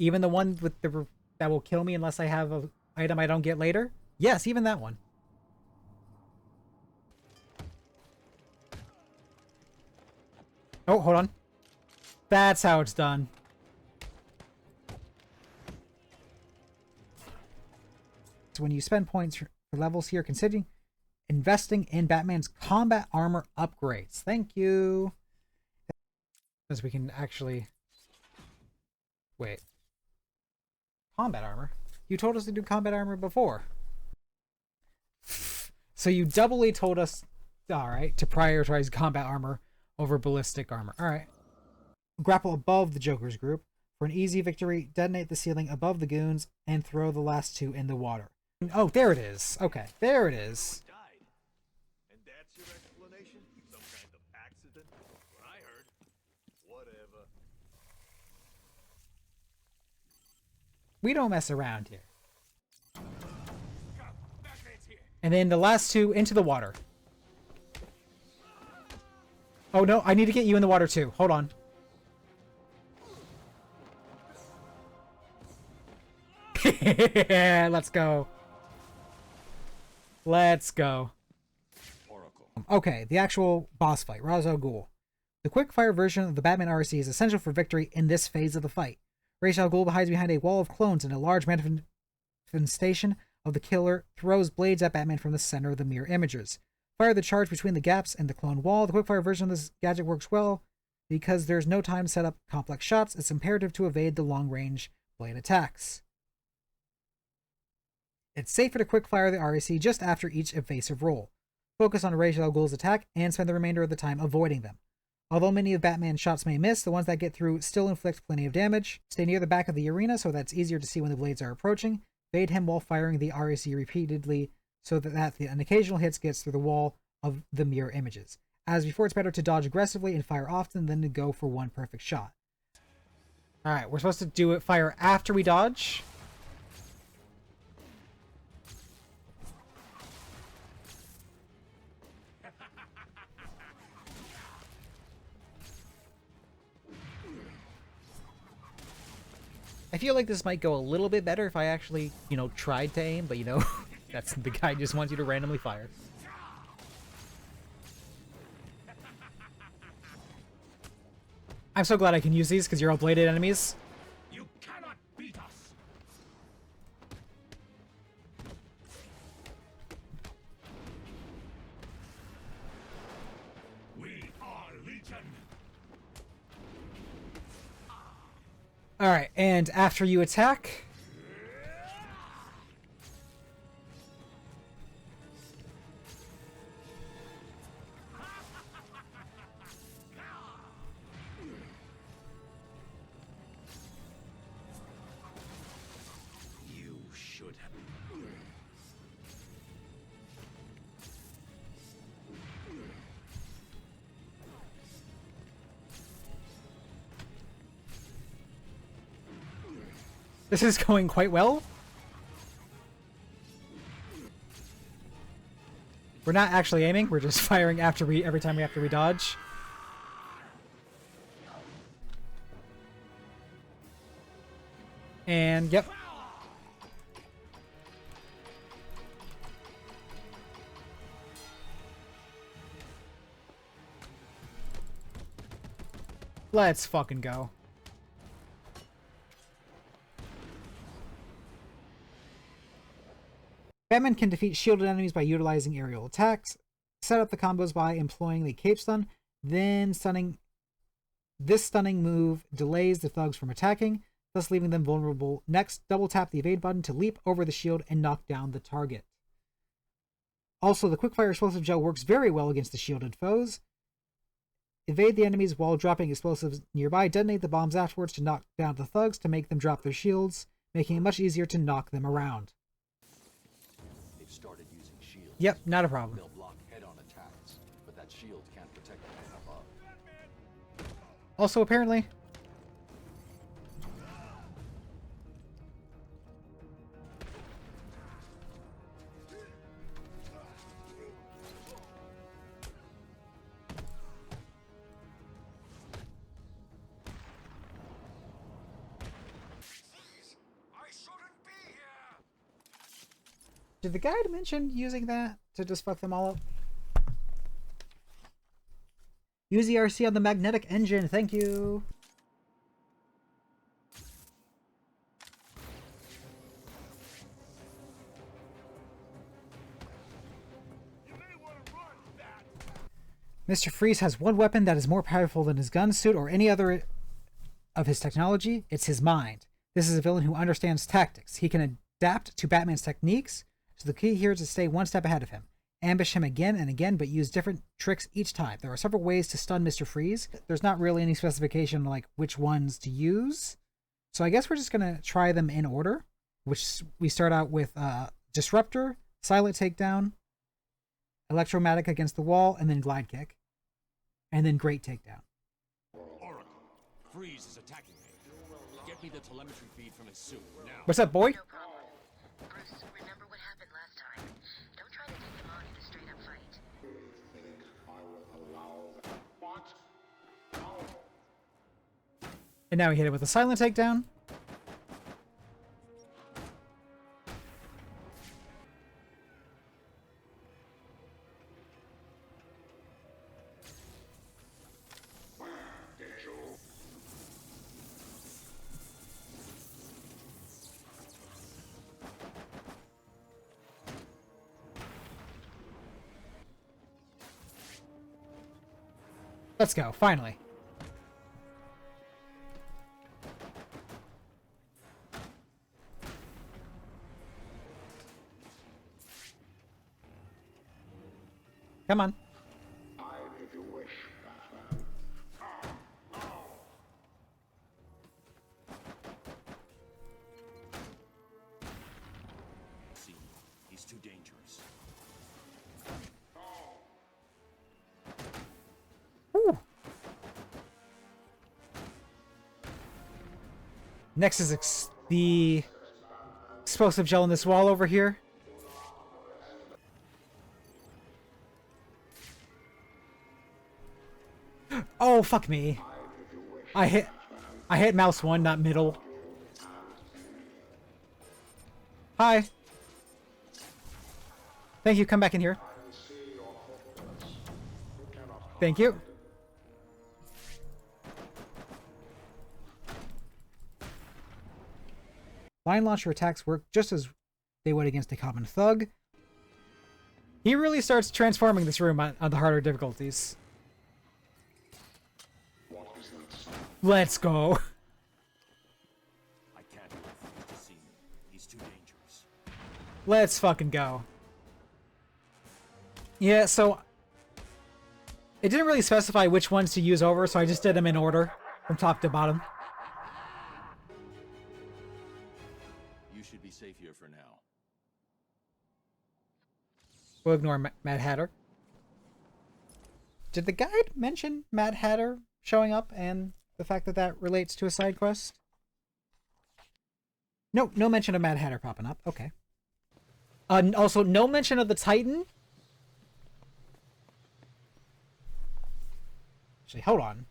Even the one with the that will kill me unless I have an item I don't get later. Yes, even that one. Oh, hold on. That's how it's done. So when you spend points for levels here, considering investing in Batman's combat armor upgrades. Thank you. Because we can actually... Wait. Combat armor? You told us to do combat armor before. So you doubly told us, alright, to prioritize combat armor over ballistic armor. Alright. Grapple above the Joker's group. For an easy victory, detonate the ceiling above the goons and throw the last two in the water. Oh, there it is. Okay, there it is. Died. And that's your explanation? Some kind of accident? What I heard. Whatever. We don't mess around here. And then the last two into the water. Oh no, I need to get you in the water too. Hold on. Let's go. Let's go. Oracle. Okay, the actual boss fight, Ra's al Ghul. The quick-fire version of the Batman RC is essential for victory in this phase of the fight. Ra's al Ghul hides behind a wall of clones, and a large manifestation of the killer throws blades at Batman from the center of the mirror images. Fire the charge between the gaps and the clone wall. The quick-fire version of this gadget works well because there's no time to set up complex shots. It's imperative to evade the long-range blade attacks. It's safer to quick-fire the RAC just after each evasive roll. Focus on Ra's al Ghul's attack and spend the remainder of the time avoiding them. Although many of Batman's shots may miss, the ones that get through still inflict plenty of damage. Stay near the back of the arena so that it's easier to see when the blades are approaching. Evade him while firing the RAC repeatedly so that an occasional hits gets through the wall of the mirror images. As before, it's better to dodge aggressively and fire often than to go for one perfect shot. Alright, we're supposed to do it fire after we dodge. I feel like this might go a little bit better if I actually, tried to aim, but that's the guy just wants you to randomly fire. I'm so glad I can use these because you're all bladed enemies. You cannot beat us. We are Legion. Alright, and after you attack... You should have. This is going quite well. We're not actually aiming, we're just firing every time after we dodge. And yep. Let's fucking go. Batman can defeat shielded enemies by utilizing aerial attacks, set up the combos by employing the cape stun, then stunning. This stunning move delays the thugs from attacking, thus leaving them vulnerable. Next, double tap the evade button to leap over the shield and knock down the target. Also, the quickfire explosive gel works very well against the shielded foes. Evade the enemies while dropping explosives nearby. Detonate the bombs afterwards to knock down the thugs to make them drop their shields, making it much easier to knock them around. Started using shields. Yep, not a problem. They'll block head-on attacks, but that shield can't protect them from above. Also, apparently... Did the guide mention using that to just fuck them all up? Use the RC on the magnetic engine, thank you! Mr. Freeze has one weapon that is more powerful than his gun suit or any other of his technology. It's his mind. This is a villain who understands tactics. He can adapt to Batman's techniques, so the key here is to stay one step ahead of him. Ambush him again and again, but use different tricks each time. There are several ways to stun Mr. Freeze. There's not really any specification like which ones to use. So I guess we're just going to try them in order, which we start out with Disruptor, Silent Takedown, Electromagnetic against the wall, and then Glide Kick. And then Great Takedown. Oracle, Freeze is attacking me. Get me the telemetry feed from his suit now. What's up, boy? No problem. Bruce, remember what happened last time. Don't try to take him on in a straight-up fight. And now we hit it with a Silent Takedown. Let's go, finally. Come on. See, he's too dangerous. Woo. Next is the explosive gel in this wall over here. Oh, fuck me. I hit mouse 1, not middle. Hi. Thank you, come back in here. Thank you. Line launcher attacks work just as they would against a common thug. He really starts transforming this room on the harder difficulties. Let's go. I can't let Freeze see me. He's too dangerous. Let's fucking go. Yeah, so it didn't really specify which ones to use over, so I just did them in order from top to bottom. You should be safe here for now. We'll ignore Mad Hatter. Did the guide mention Mad Hatter showing up and the fact that that relates to a side quest? No, no mention of Mad Hatter popping up. Okay. Also, no mention of the Titan. Actually, hold on.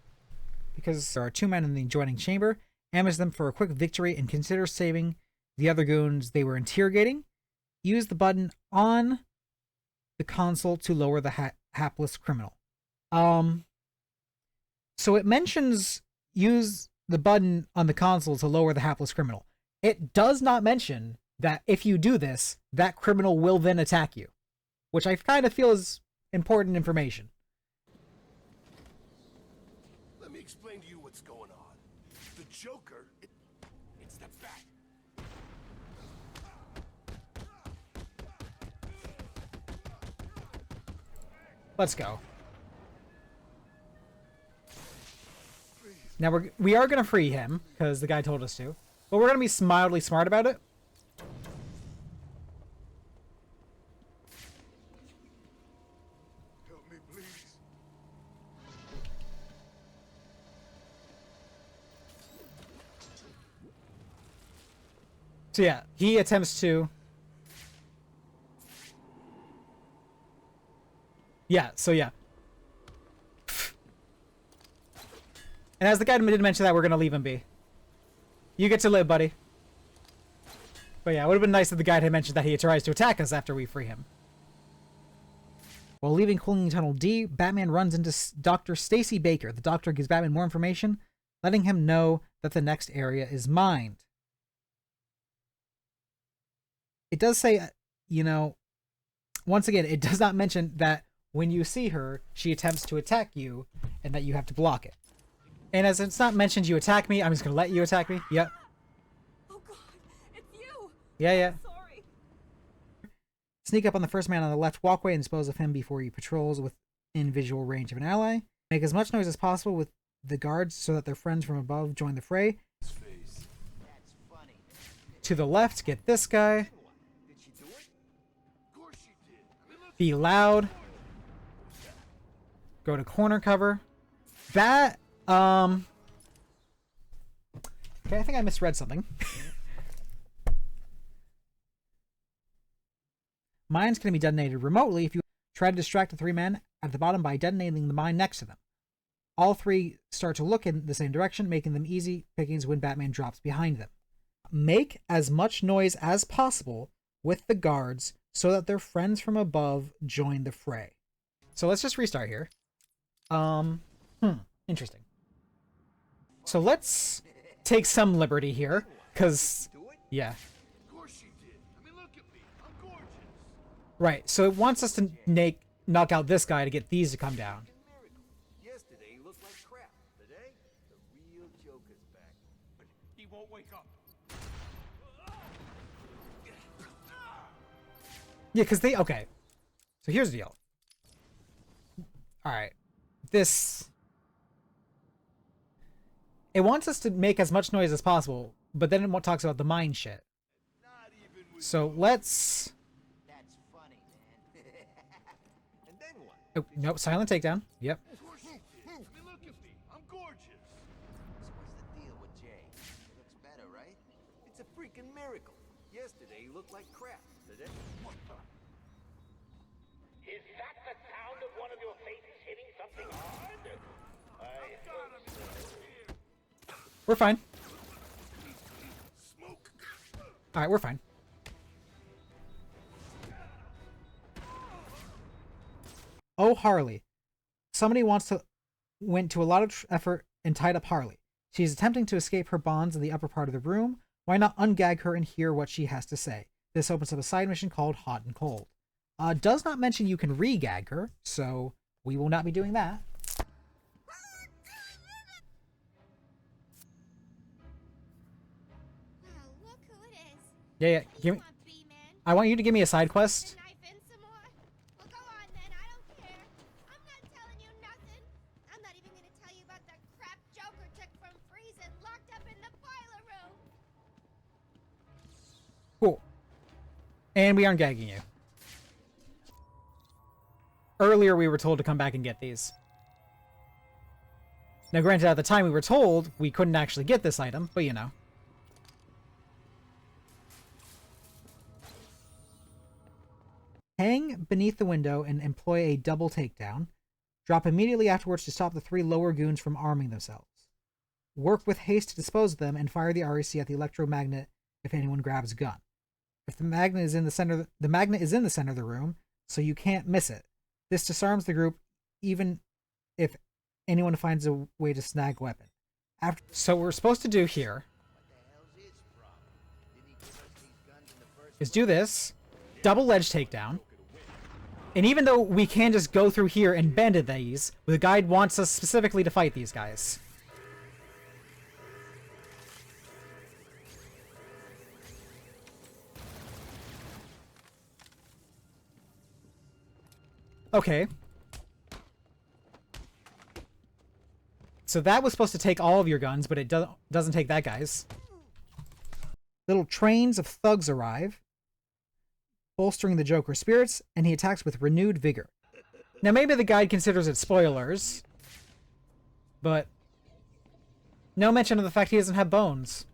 Because there are two men in the adjoining chamber. Ambush them for a quick victory and consider saving the other goons they were interrogating. Use the button on the console to lower the hapless criminal. So it mentions use the button on the console to lower the hapless criminal. It does not mention that if you do this, that criminal will then attack you, which I kind of feel is important information. Let me explain to you what's going on. The Joker, it's the Bat. Let's go. Now we are gonna free him because the guy told us to, but we're gonna be mildly smart about it. Help me, please. So yeah, he attempts to. Yeah. So yeah. And as the guy did mention that, we're gonna leave him be. You get to live, buddy. But yeah, it would have been nice if the guide had mentioned that he tries to attack us after we free him. While leaving Cooling Tunnel D, Batman runs into Dr. Stacy Baker. The doctor gives Batman more information, letting him know that the next area is mined. It does say, you know, once again, it does not mention that when you see her, she attempts to attack you and that you have to block it. And as it's not mentioned you attack me, I'm just going to let you attack me. Yep. Oh god, it's you! Yeah. Sorry. Sneak up on the first man on the left walkway and dispose of him before he patrols within visual range of an ally. Make as much noise as possible with the guards so that their friends from above join the fray. To the left, get this guy. Be loud. Go to corner cover. That, okay, I think I misread something. Mines can be detonated remotely if you try to distract the three men at the bottom by detonating the mine next to them. All three start to look in the same direction, making them easy pickings when Batman drops behind them. Make as much noise as possible with the guards so that their friends from above join the fray. So let's just restart here. Interesting. So let's take some liberty here, because, yeah. Right, so it wants us to knock out this guy to get these to come down. Yesterday he looked like crap. Today, the real Joker's back. But he won't wake up. Yeah, because they... Okay. So here's the deal. Alright. This... It wants us to make as much noise as possible, but then it talks about the mine shit. So let's... Oh, nope, silent takedown. Yep. I mean, look at me. I'm gorgeous. So what's the deal with Jay? He looks better, right? It's a freaking miracle. Yesterday he looked like crap. Today, Is that the sound of one of your faces hitting something hard? We're fine. smoke. Alright, we're fine. Oh, Harley. Somebody went to a lot of effort and tied up Harley. She's attempting to escape her bonds in the upper part of the room. Why not ungag her and hear what she has to say? This opens up a side mission called Hot and Cold. Does not mention you can re-gag her, so we will not be doing that. Wow, look who it is. Yeah, What do give you me... want, B-Man? I want you to give me a side quest. The knife in some more? Well, go on then. I don't care. I'm not telling you nothing. I'm not even gonna tell you about the crap Joker took from Freezing locked up in the boiler room. Cool. And we aren't gagging you. Earlier we were told to come back and get these. Now granted, at the time we were told we couldn't actually get this item, but you know. Hang beneath the window and employ a double takedown. Drop immediately afterwards to stop the three lower goons from arming themselves. Work with haste to dispose of them and fire the REC at the electromagnet if anyone grabs a gun. If the magnet is in the center, the magnet is in the center of the room, so you can't miss it. This disarms the group, even if anyone finds a way to snag a weapon. So what we're supposed to do here is do this, double edge takedown, and even though we can just go through here and bend at these, the guide wants us specifically to fight these guys. Okay. So that was supposed to take all of your guns, but it doesn't take that guy's. Little trains of thugs arrive, bolstering the Joker's spirits, and he attacks with renewed vigor. Now maybe the guide considers it spoilers, but no mention of the fact he doesn't have bones.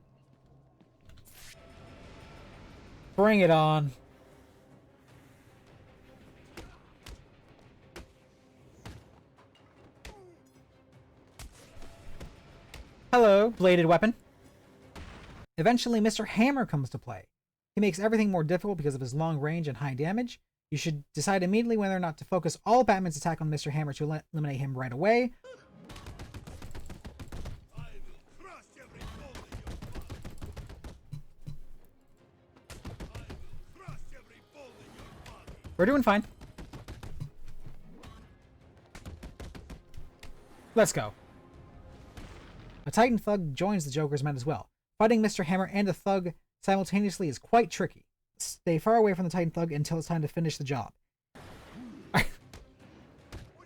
Bring it on. Hello, bladed weapon. Eventually, Mr. Hammer comes to play. He makes everything more difficult because of his long range and high damage. You should decide immediately whether or not to focus all Batman's attack on Mr. Hammer to eliminate him right away. We're doing fine. Let's go. A Titan thug joins the Joker's men as well. Fighting Mr. Hammer and the thug simultaneously is quite tricky. Stay far away from the Titan thug until it's time to finish the job. What are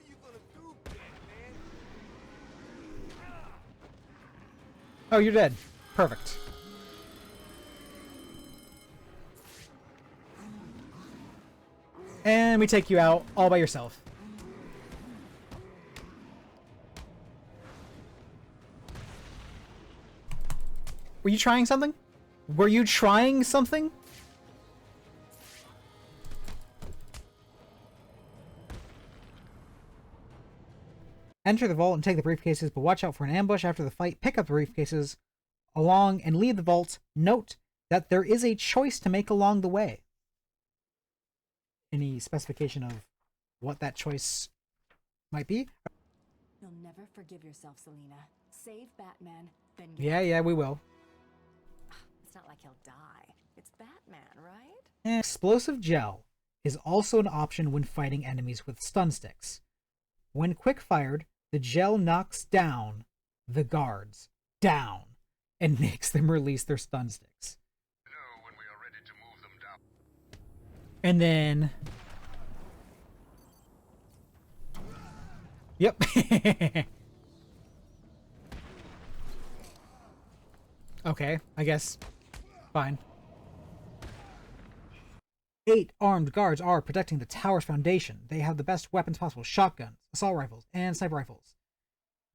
you gonna do, Batman? Oh, you're dead. Perfect. And we take you out all by yourself. Were you trying something? Were you trying something? Enter the vault and take the briefcases, but watch out for an ambush after the fight. Pick up the briefcases along and leave the vault. Note that there is a choice to make along the way. Any specification of what that choice might be? You'll never forgive yourself, Selina. Save Batman, then Yeah, we will. It's not like he'll die. It's Batman, right? Explosive gel is also an option when fighting enemies with stun sticks. When quick-fired, the gel knocks down the guards down and makes them release their stun sticks. When we are ready to move them down. And then... Yep. Okay, I guess. Fine. 8 armed guards are protecting the tower's foundation. They have the best weapons possible: shotguns, assault rifles, and sniper rifles.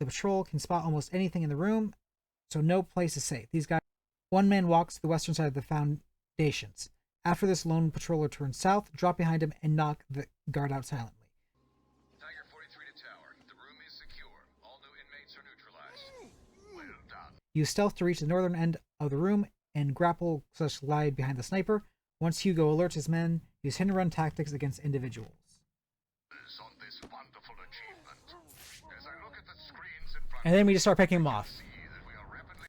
The patrol can spot almost anything in the room, so no place is safe. These guys... One man walks to the western side of the foundations. After this, lone patroller turns south, drop behind him, and knock the guard out silently. Tiger 43 to tower. The room is secure. All new inmates are neutralized. Well done. Use stealth to reach the northern end of the room and grapple/glide behind the sniper. Once Hugo alerts his men, use hit-and-run tactics against individuals. On this wonderful achievement. As I look at the screens in front And then we just start picking them off. see that we are rapidly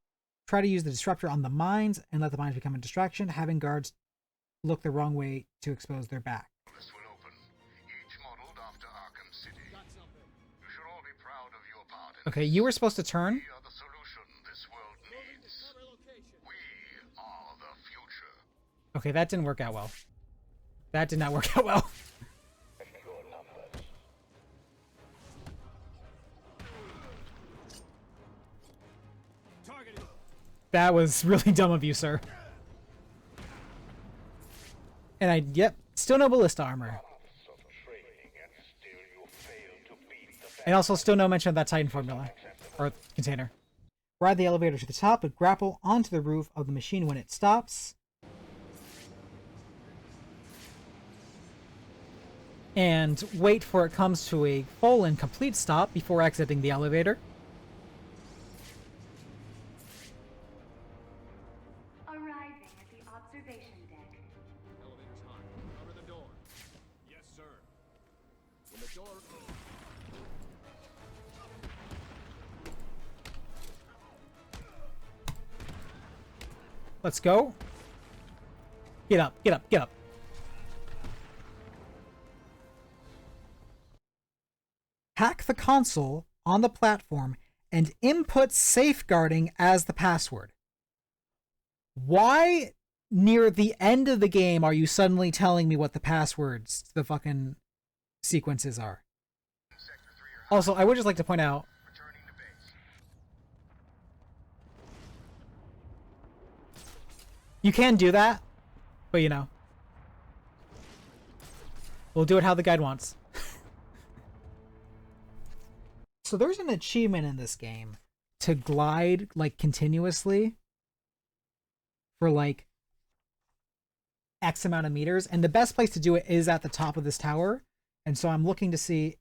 Try to use the disruptor on the mines and let the mines become a distraction, having guards look the wrong way to expose their back. this will open. Each modeled after Arkham City. You should all be proud of your part in Okay, you were supposed to turn. We are the solution this world needs. We are the future. Okay, that didn't work out well. That did not work out well. That was really dumb of you, sir. And yep, still no ballista armor. And also still no mention of that Titan formula. Or container. Ride the elevator to the top, but grapple onto the roof of the machine when it stops. And wait for it comes to a full and complete stop before exiting the elevator. Arriving at the observation deck. Elevator's hot. Cover the door. Yes, sir. When the door... Let's go. Get up, get up, get up. Hack the console on the platform and input safeguarding as the password. Why near the end of the game are you suddenly telling me what the passwords to the fucking sequences are? Also, I would just like to point out, you can do that, but you know, we'll do it how the guide wants. So there's an achievement in this game to glide like continuously for like X amount of meters, and the best place to do it is at the top of this tower. And so I'm looking to see,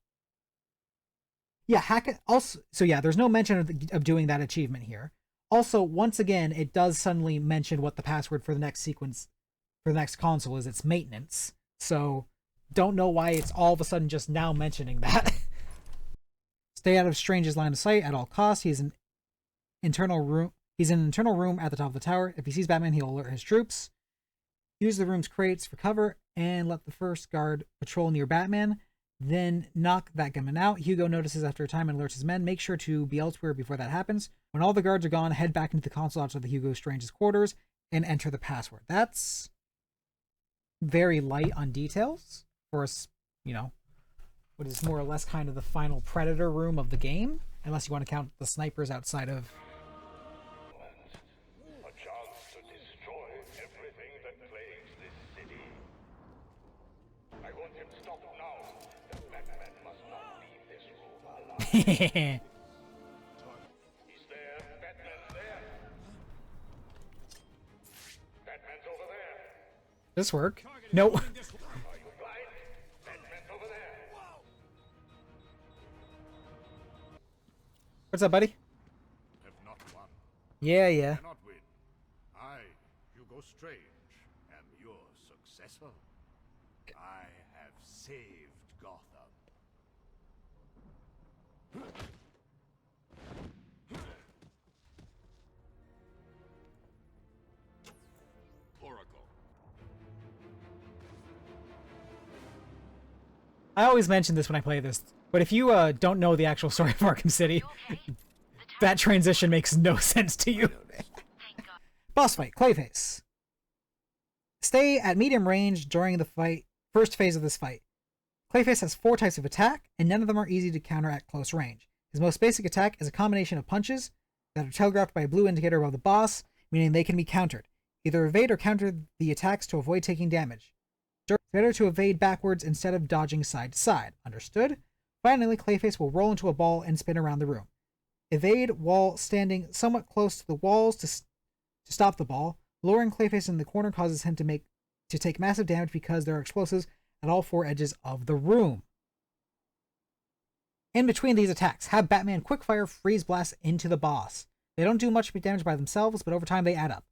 yeah, hack it also. So yeah, there's no mention of doing that achievement here. Also, once again, it does suddenly mention what the password for the next sequence for the next console is its maintenance. So don't know why it's all of a sudden just now mentioning that. Stay out of Strange's line of sight at all costs. He's in an internal room at the top of the tower. If he sees Batman, he'll alert his troops. Use the room's crates for cover and let the first guard patrol near Batman. Then knock that gunman out. Hugo notices after a time and alerts his men. Make sure to be elsewhere before that happens. When all the guards are gone, head back into the console outside the Hugo Strange's quarters and enter the password. That's very light on details for us, you know, what is more or less kind of the final Predator room of the game, unless you want to count the snipers outside of... A chance to destroy everything that plagues this city. I want him stopped now. The Batman must not leave this room alive. He's there. Batman's there. Batman's over there. This work? No. Are you blind? Batman's over there. What's up, buddy? Have not won. Yeah. Cannot win. I, Hugo Strange, am your successor. I have saved Gotham. Oracle. I always mention this when I play this, but if you don't know the actual story of Arkham City, that transition makes no sense to you. Boss fight, Clayface. Stay at medium range during the first phase of this fight. Clayface has 4 types of attack, and none of them are easy to counter at close range. His most basic attack is a combination of punches that are telegraphed by a blue indicator above the boss, meaning they can be countered. Either evade or counter the attacks to avoid taking damage. It's better to evade backwards instead of dodging side to side. Understood? Finally, Clayface will roll into a ball and spin around the room. Evade while standing somewhat close to the walls to stop the ball. Lowering Clayface in the corner causes him to take massive damage because there are explosives at all 4 edges of the room. In between these attacks, have Batman quickfire freeze blast into the boss. They don't do much damage by themselves, but over time they add up.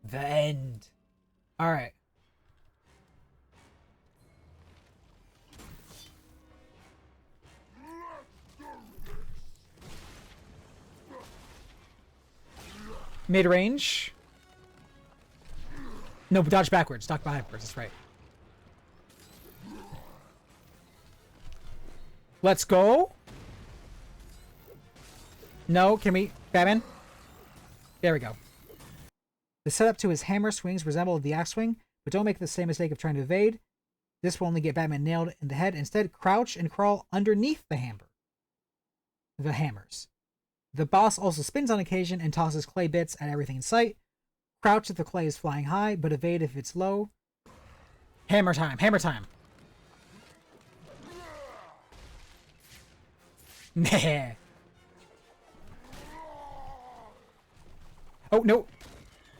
The end. Alright. Mid-range. No, dodge backwards. Dodge backwards, that's right. Let's go. No, can we... Batman? There we go. The setup to his hammer swings resemble the axe swing, but don't make the same mistake of trying to evade. This will only get Batman nailed in the head. Instead, crouch and crawl underneath the hammer. The hammers. The boss also spins on occasion and tosses clay bits at everything in sight. Crouch if the clay is flying high, but evade if it's low. Hammer time, hammer time. Meh. Oh, no.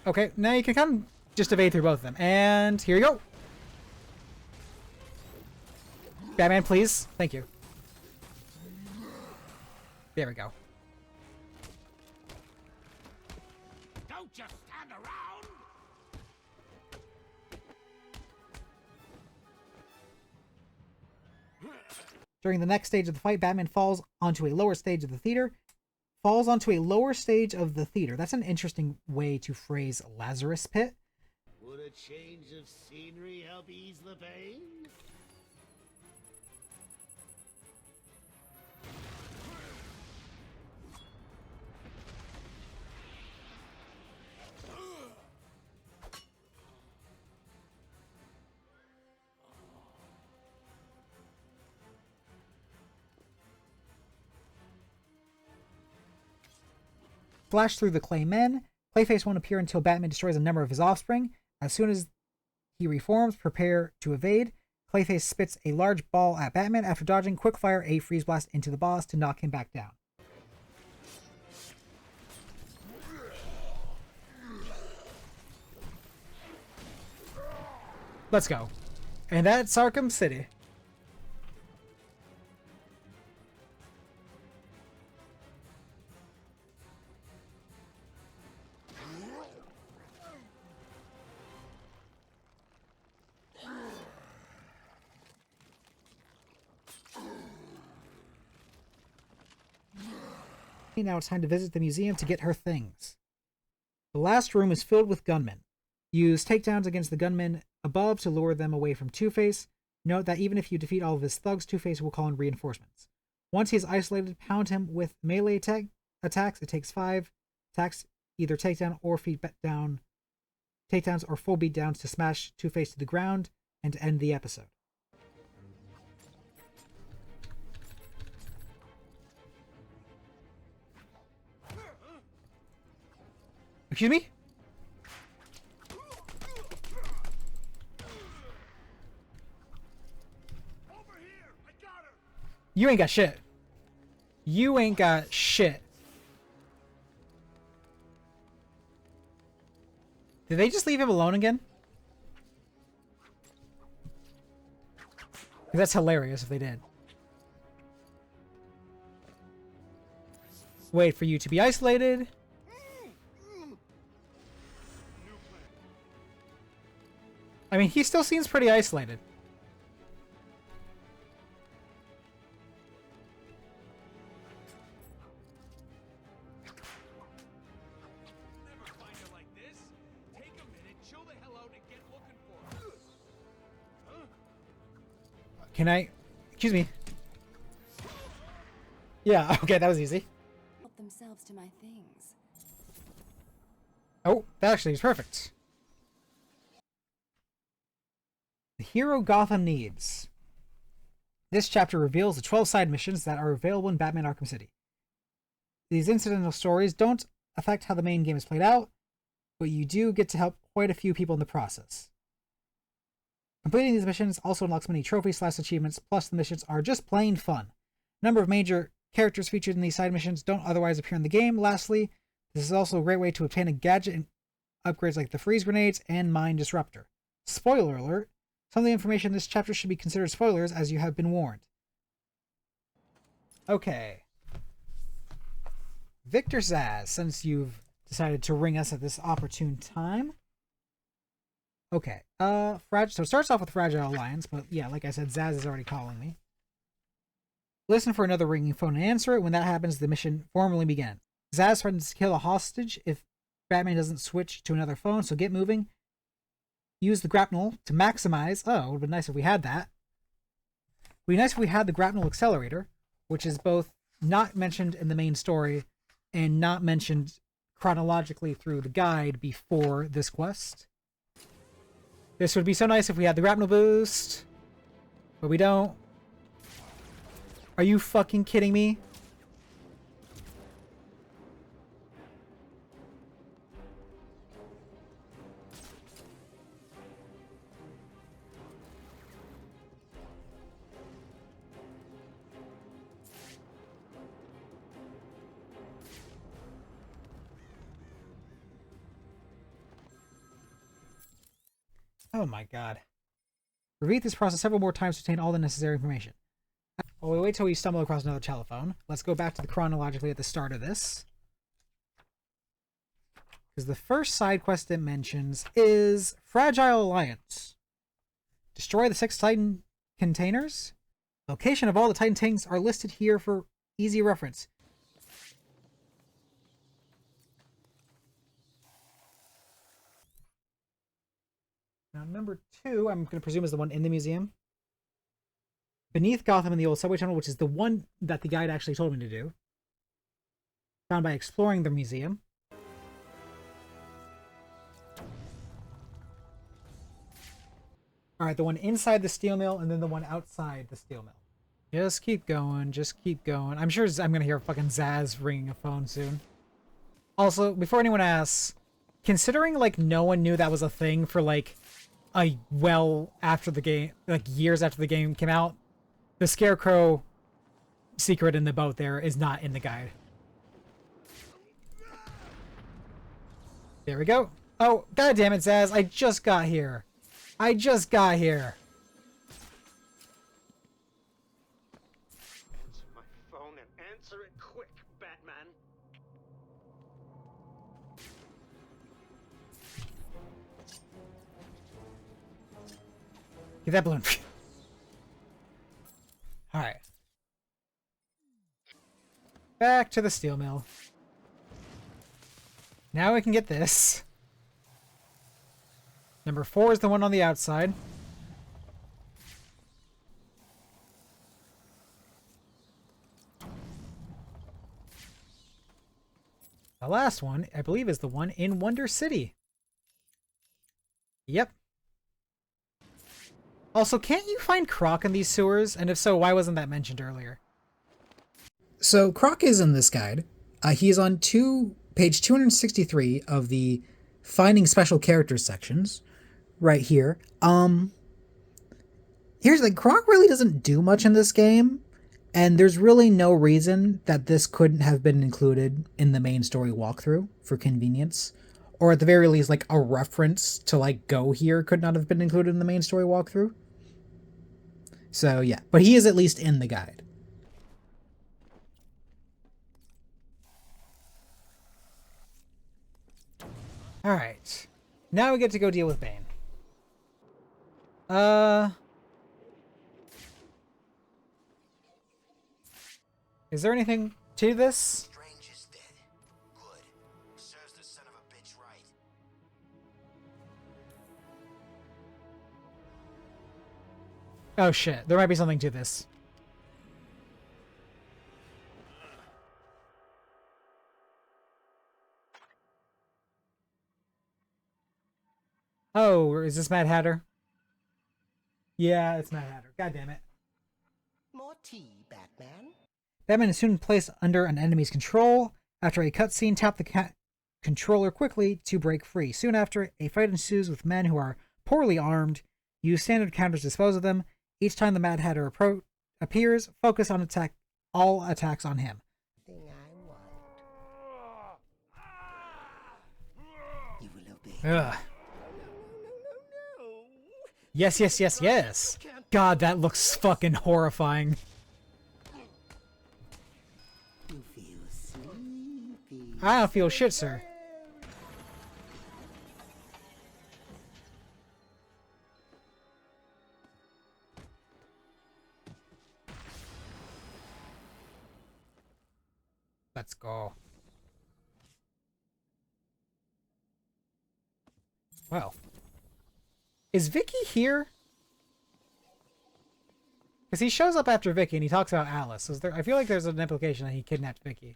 Okay, now you can kind of just evade through both of them. And here you go. Batman, please. Thank you. There we go. Don't just stand around! During the next stage of the fight, Batman falls onto a lower stage of the theater. Falls onto a lower stage of the theater. That's an interesting way to phrase Lazarus Pit. Would a change of scenery help ease the pain? Flash through the clay men. Clayface won't appear until Batman destroys a number of his offspring. As soon as he reforms, prepare to evade. Clayface spits a large ball at Batman. After dodging, quickfire a freeze blast into the boss to knock him back down. Let's go. And that's Arkham City. Exactly, now it's time to visit the museum to get her things. The last room is filled with gunmen. Use takedowns against the gunmen above to lure them away from Two-Face. Note that even if you defeat all of his thugs, Two-Face will call in reinforcements. Once he is isolated, pound him with melee attacks. It takes 5 attacks, either takedown or takedowns or full beatdowns to smash Two-Face to the ground and to end the episode. Excuse me? You ain't got shit. You ain't got shit. Did they just leave him alone again? That's hilarious if they did. Wait for you to be isolated. I mean, he still seems pretty isolated. Can I? Excuse me. Yeah, okay, that was easy. Help themselves to my things. Oh, that actually is perfect. The hero Gotham needs. This chapter reveals the 12 side missions that are available in Batman Arkham City. These incidental stories don't affect how the main game is played out, but you do get to help quite a few people in the process. Completing these missions also unlocks many trophies/achievements, plus the missions are just plain fun. A number of major characters featured in these side missions don't otherwise appear in the game. Lastly, this is also a great way to obtain a gadget and upgrades like the freeze grenades and mine disruptor. Spoiler alert, some of the information in this chapter should be considered spoilers as you have been warned. Okay. Victor Zsasz, since you've decided to ring us at this opportune time. Okay, so it starts off with Fragile Alliance, but yeah, like I said, Zsasz is already calling me. Listen for another ringing phone and answer it. When that happens, the mission formally begins. Zsasz threatens to kill a hostage if Batman doesn't switch to another phone, so get moving. Use the grapnel to maximize. Oh, it would have been nice if we had that. It would be nice if we had the grapnel accelerator, which is both not mentioned in the main story and not mentioned chronologically through the guide before this quest. This would be so nice if we had the grapnel boost, but we don't. Are you fucking kidding me? Oh my god. Repeat this process several more times to obtain all the necessary information. Well, we wait till we stumble across another telephone. Let's go back to the chronologically at the start of this. Because the first side quest it mentions is Fragile Alliance. Destroy the 6 Titan containers. Location of all the Titan tanks are listed here for easy reference. Now, number 2, I'm going to presume is the one in the museum. Beneath Gotham in the old subway tunnel, which is the one that the guide actually told me to do. Found by exploring the museum. Alright, the one inside the steel mill, and then the one outside the steel mill. Just keep going, just keep going. I'm sure I'm going to hear fucking Zsasz ringing a phone soon. Also, before anyone asks, considering, like, no one knew that was a thing for, like, after the game, like, years after the game came out, the Scarecrow secret in the boat there is not in the guide. There we go. Oh, god damn it, Zsasz, I just got here. I just got here. Answer my phone and answer it quick, Batman. Get that balloon. Alright. Back to the steel mill. Now we can get this. Number 4 is the one on the outside. The last one, I believe, is the one in Wonder City. Yep. Also, can't you find Croc in these sewers? And if so, why wasn't that mentioned earlier? So Croc is in this guide. He is on page 263 of the Finding Special Characters sections, right here. Here's the Croc really doesn't do much in this game, and there's really no reason that this couldn't have been included in the main story walkthrough for convenience, or at the very least, like a reference to like go here could not have been included in the main story walkthrough. So yeah, but he is at least in the guide. Alright. Now we get to go deal with Bane. Is there anything to this? Strange is dead. Good. Serves the son of a bitch right. Oh shit, there might be something to this. Oh, is this Mad Hatter? Yeah, it's Mad Hatter. God damn it. More tea, Batman. Batman is soon placed under an enemy's control. After a cutscene, tap the controller quickly to break free. Soon after, a fight ensues with men who are poorly armed. Use standard counters to dispose of them. Each time the Mad Hatter appears, focus on all attacks on him. Thing I want. You will obey. Ugh. Yes, yes, yes, yes. God, that looks fucking horrifying. You feel sleepy. I don't feel shit, sir. Let's go. Well. Is Vicky here? Because he shows up after Vicky and he talks about Alice. So I feel like there's an implication that he kidnapped Vicky.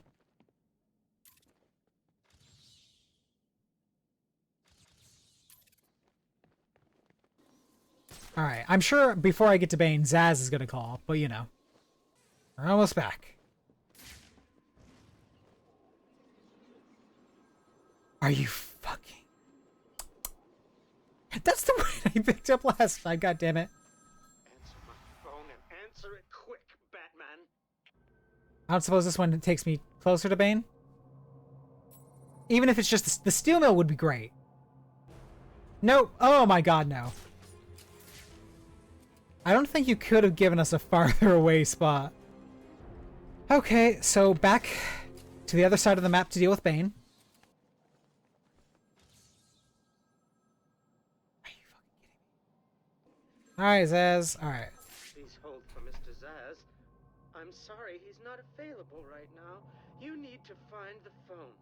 Alright, I'm sure before I get to Bane, Zaz is going to call, but you know. We're almost back. Are you fucking... That's the one I picked up last time, god damn it. Answer my phone and answer it quick, Batman. I don't suppose this one takes me closer to Bane? Even if it's just the steel mill would be great. No, oh my god, no. I don't think you could have given us a farther away spot. Okay, so back to the other side of the map to deal with Bane. Alright, Zaz. Alright. Please hold for Mr. Zaz. I'm sorry, he's not available right now. You need to find the phone.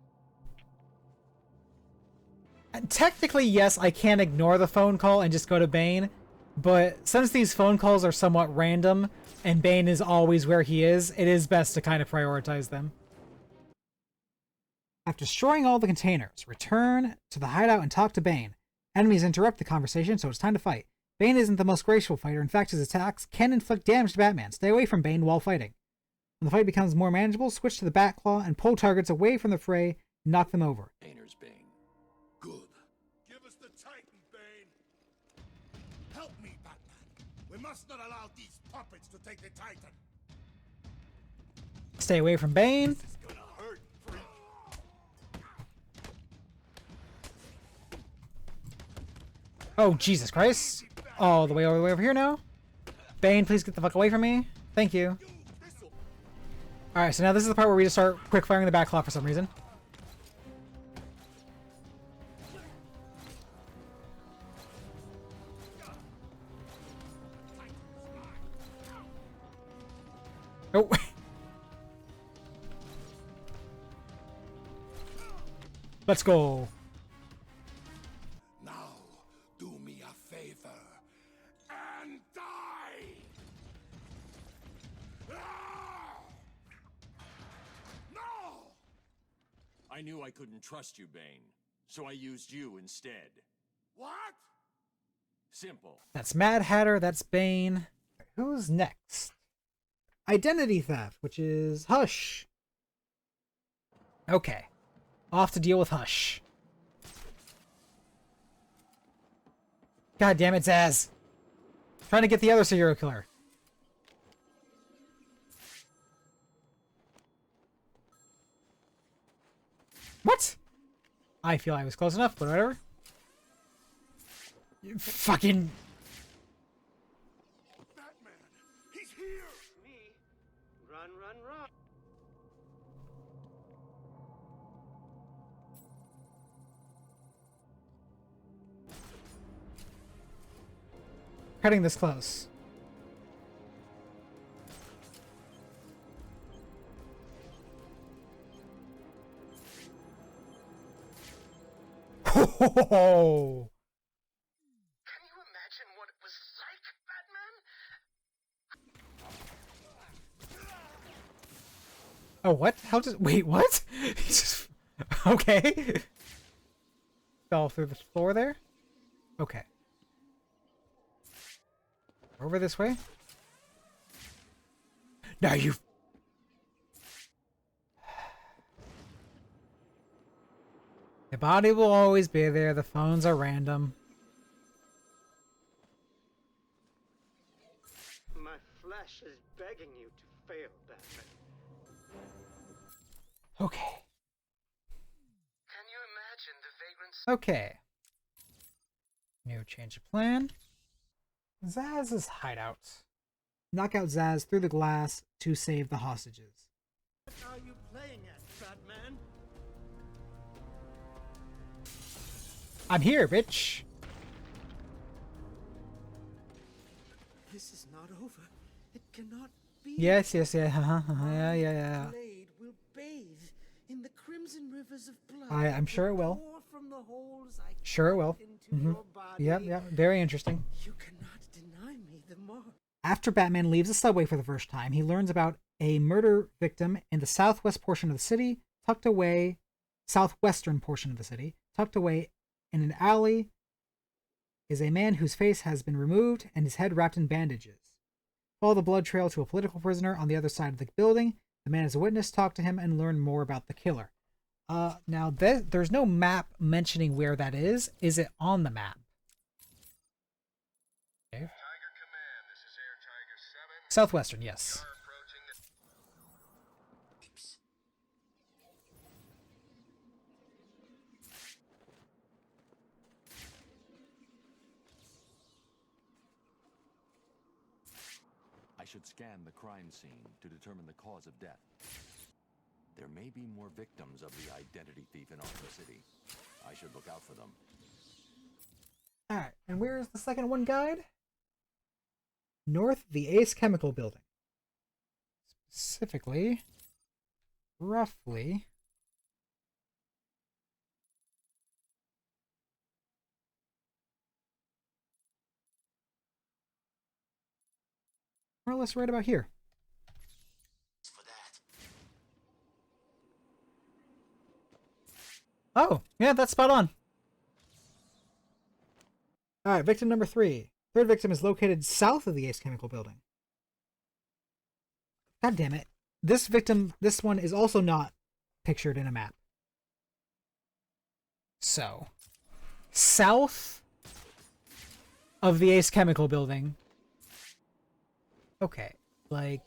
And technically, yes, I can ignore the phone call and just go to Bane. But since these phone calls are somewhat random, and Bane is always where he is, it is best to kind of prioritize them. After destroying all the containers, return to the hideout and talk to Bane. Enemies interrupt the conversation, so it's time to fight. Bane isn't the most graceful fighter. In fact, his attacks can inflict damage to Batman. Stay away from Bane while fighting. When the fight becomes more manageable, switch to the Batclaw and pull targets away from the fray and knock them over. Painter's Bane. Good. Give us the Titan, Bane. Help me, Batman. We must not allow these puppets to take the Titan. Stay away from Bane. This is gonna hurt, freak. Oh, Jesus Christ. All the way over here now. Bane, please get the fuck away from me. Thank you. Alright, so now this is the part where we just start quick firing the Batclaw for some reason. Oh. Let's go. Now, do me a favor and die! Ah! No! I knew I couldn't trust you, Bane, so I used you instead. What? Simple. That's Mad Hatter, that's Bane. Who's next? Identity theft, which is Hush. Okay. Off to deal with Hush. God damn it, Zaz. Trying to get the other serial killer. What? I feel I was close enough, but whatever. You fucking... Batman! He's here! Me? Run, run, run. Cutting this close. Ho! Can you imagine what it was like, Batman? Oh, what? How does... Wait, what? He just... Okay. Fell through the floor there? Okay. Over this way? No, you... The body will always be there. The phones are random. My flesh is begging you to fail, Batman. Okay. Can you imagine the vagrants? Okay. New change of plan. Zaz's hideout. Knock out Zaz through the glass to save the hostages. What are you playing at, Batman? I'm here, bitch. This is not over. It cannot be. Yes, yes, yeah, yeah. Blade will bathe in the crimson rivers of blood. I'm sure it will. Pour from the holes I Sure it will. cut into your body. Yep, very interesting. You cannot deny me the mark. After Batman leaves the subway for the first time, he learns about a murder victim in the southwest portion of the city, southwestern portion of the city, tucked away in an alley is a man whose face has been removed and his head wrapped in bandages. Follow the blood trail to a political prisoner on the other side of the building. The man is a witness, talk to him, and learn more about the killer. Now, there's no map mentioning where that is. Is it on the map? Okay. Tiger Command, this is Air Tiger 7. Southwestern, yes. You're approaching the... I should scan the crime scene to determine the cause of death. There may be more victims of the identity thief in Arkham City. I should look out for them. Alright, and where's the second one, guide? North of the Ace Chemical Building. Specifically, roughly... more or less right about here. For that. Oh, yeah, that's spot on. Alright, victim number 3. Third victim is located south of the Ace Chemical Building. God damn it. This one is also not pictured in a map. So, south of the Ace Chemical Building. Okay, like...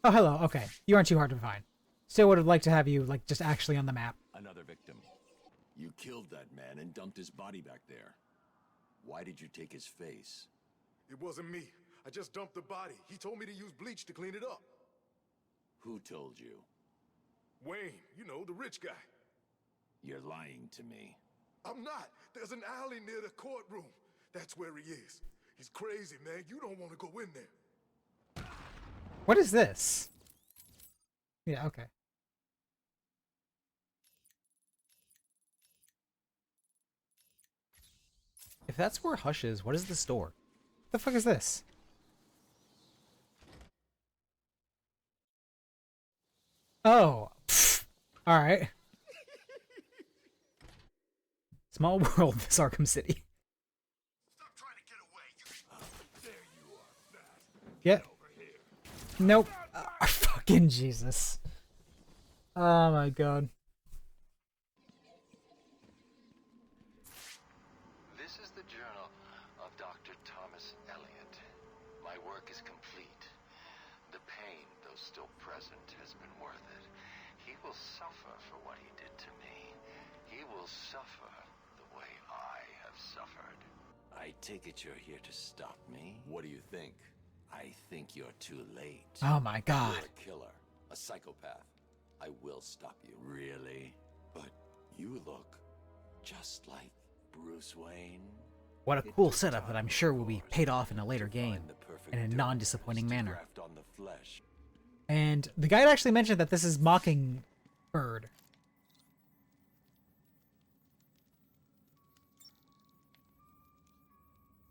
Oh, hello, okay. You aren't too hard to find. Still would have liked to have you, like, just actually on the map. Another victim. You killed that man and dumped his body back there. Why did you take his face? It wasn't me. I just dumped the body. He told me to use bleach to clean it up. Who told you? Wayne, you know, the rich guy. You're lying to me. I'm not. There's an alley near the courtroom. That's where he is. He's crazy, man. You don't want to go in there. What is this? Yeah, okay. If that's where Hush is, what is the store? What the fuck is this? Oh. Alright. Small world, this Arkham City. Stop trying to get away. There you are, Bat. Yep. Over here. Nope. Fucking Jesus. Oh my god. This is the journal of Dr. Thomas Elliot. My work is complete. The pain, though still present, has been worth it. He will suffer for what he did to me. He will suffer the way I have suffered. I take it you're here to stop me? What do you think? I think you're too late. Oh my god. You're a killer, a psychopath. I will stop you. Really? But you look just like Bruce Wayne. What a cool setup that I'm sure will be paid off in a later game in a non-disappointing manner. Graft on the flesh. And the guide actually mentioned that this is Mockingbird.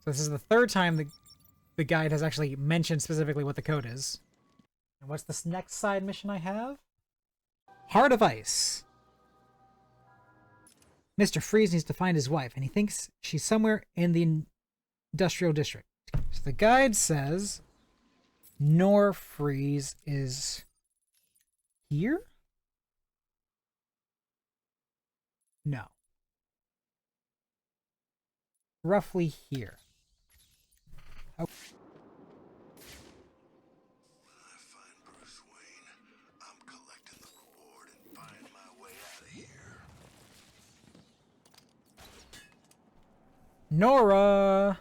So this is the third time the guide has actually mentioned specifically what the code is. And what's this next side mission I have? Heart of Ice. Mr. Freeze needs to find his wife, and he thinks she's somewhere in the industrial district. So the guide says Nor Freeze is here? No. Roughly here. Oh. When I find Bruce Wayne, I'm collecting the reward and find my way out of here. Nora!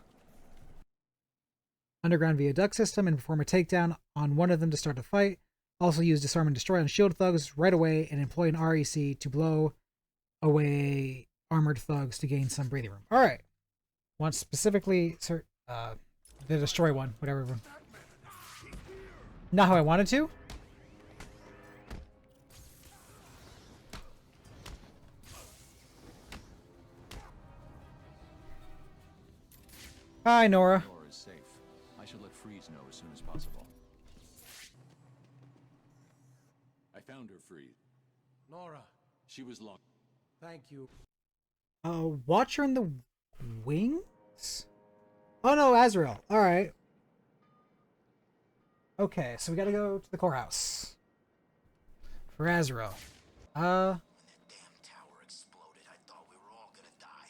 Underground viaduct system and perform a takedown on one of them to start a fight. Also use disarm and destroy on shield thugs right away and employ an REC to blow away armored thugs to gain some breathing room. Alright. Want specifically the destroy one, whatever. Not how I wanted to. Hi, Nora. Nora is safe. I should let Freeze know as soon as possible. I found her, Freeze. Nora, She was locked. thank you. Watcher in the Wings? Oh no, Azrael. Alright. Okay, so we gotta go to the courthouse. For Azrael. When that damn tower exploded, I thought we were all gonna die.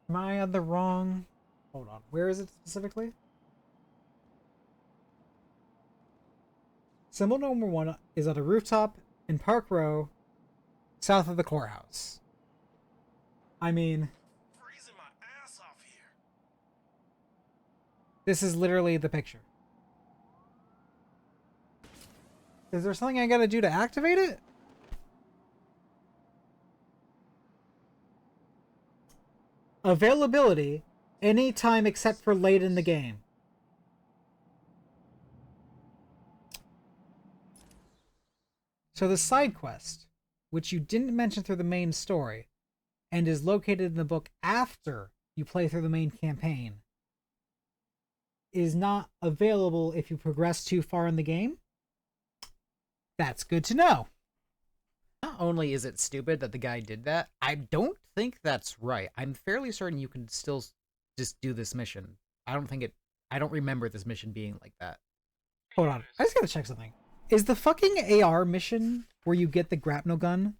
Am I on the wrong... Hold on. Where is it specifically? Symbol number 1 is on a rooftop in Park Row, south of the courthouse. I mean... Freezing my ass off here. This is literally the picture. Is there something I gotta do to activate it? Availability, anytime except for late in the game. So the side quest, which you didn't mention through the main story, and is located in the book after you play through the main campaign, is not available if you progress too far in the game. That's good to know. Not only is it stupid that the guy did that, I don't think that's right. I'm fairly certain you can still just do this mission. I don't remember this mission being like that. Hold on. I just gotta check something. Is the fucking AR mission where you get the grapnel gun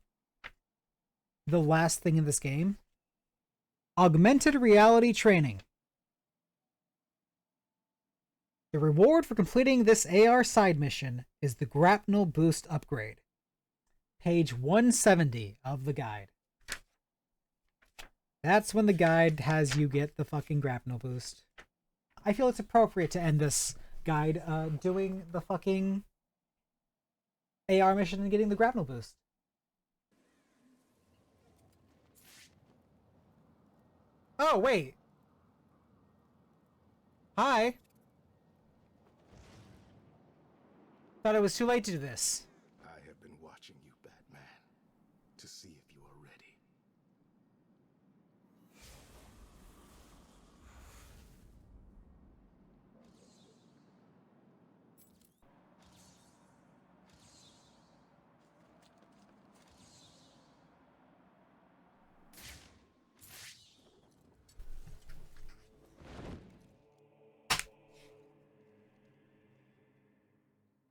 the last thing in this game? Augmented reality training. The reward for completing this AR side mission is the grapnel boost upgrade. Page 170 of the guide. That's when the guide has you get the fucking grapnel boost. I feel it's appropriate to end this guide doing the fucking AR mission and getting the grapnel boost. Oh, wait. Hi. Thought it was too late to do this. I have been watching you, Batman, to see if you are ready.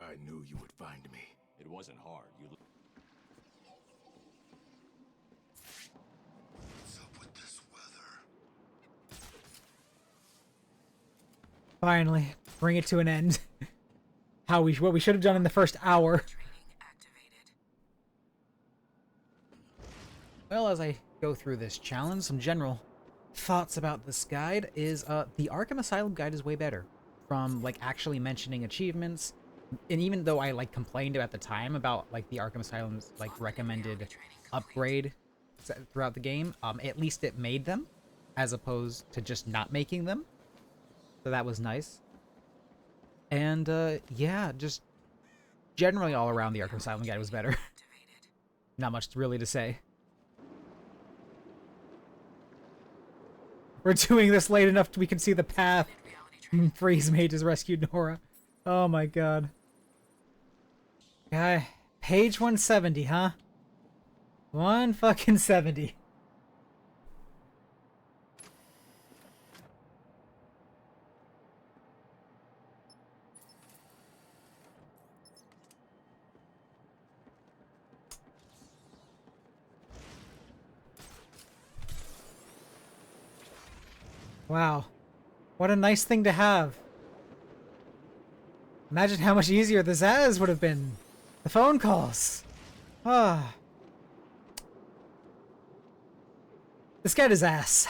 I knew you would find me. It wasn't hard. What's up with this weather? Finally, bring it to an end. What we should have done in the first hour. Well, as I go through this challenge, some general thoughts about this guide is the Arkham Asylum guide is way better. From like actually mentioning achievements, and even though I like complained at the time about like the Arkham Asylum's like recommended upgrade throughout the game, at least it made them as opposed to just not making them. So that was nice. And yeah, just generally all around the Arkham Asylum guide was better. Not much really to say. We're doing this late enough we can see the path. Freeze Mage has rescued Nora. Oh my god. Guy, page 170, huh? 170. Wow. What a nice thing to have. Imagine how much easier the Zaz would have been. The phone calls. Ah. This guy is ass.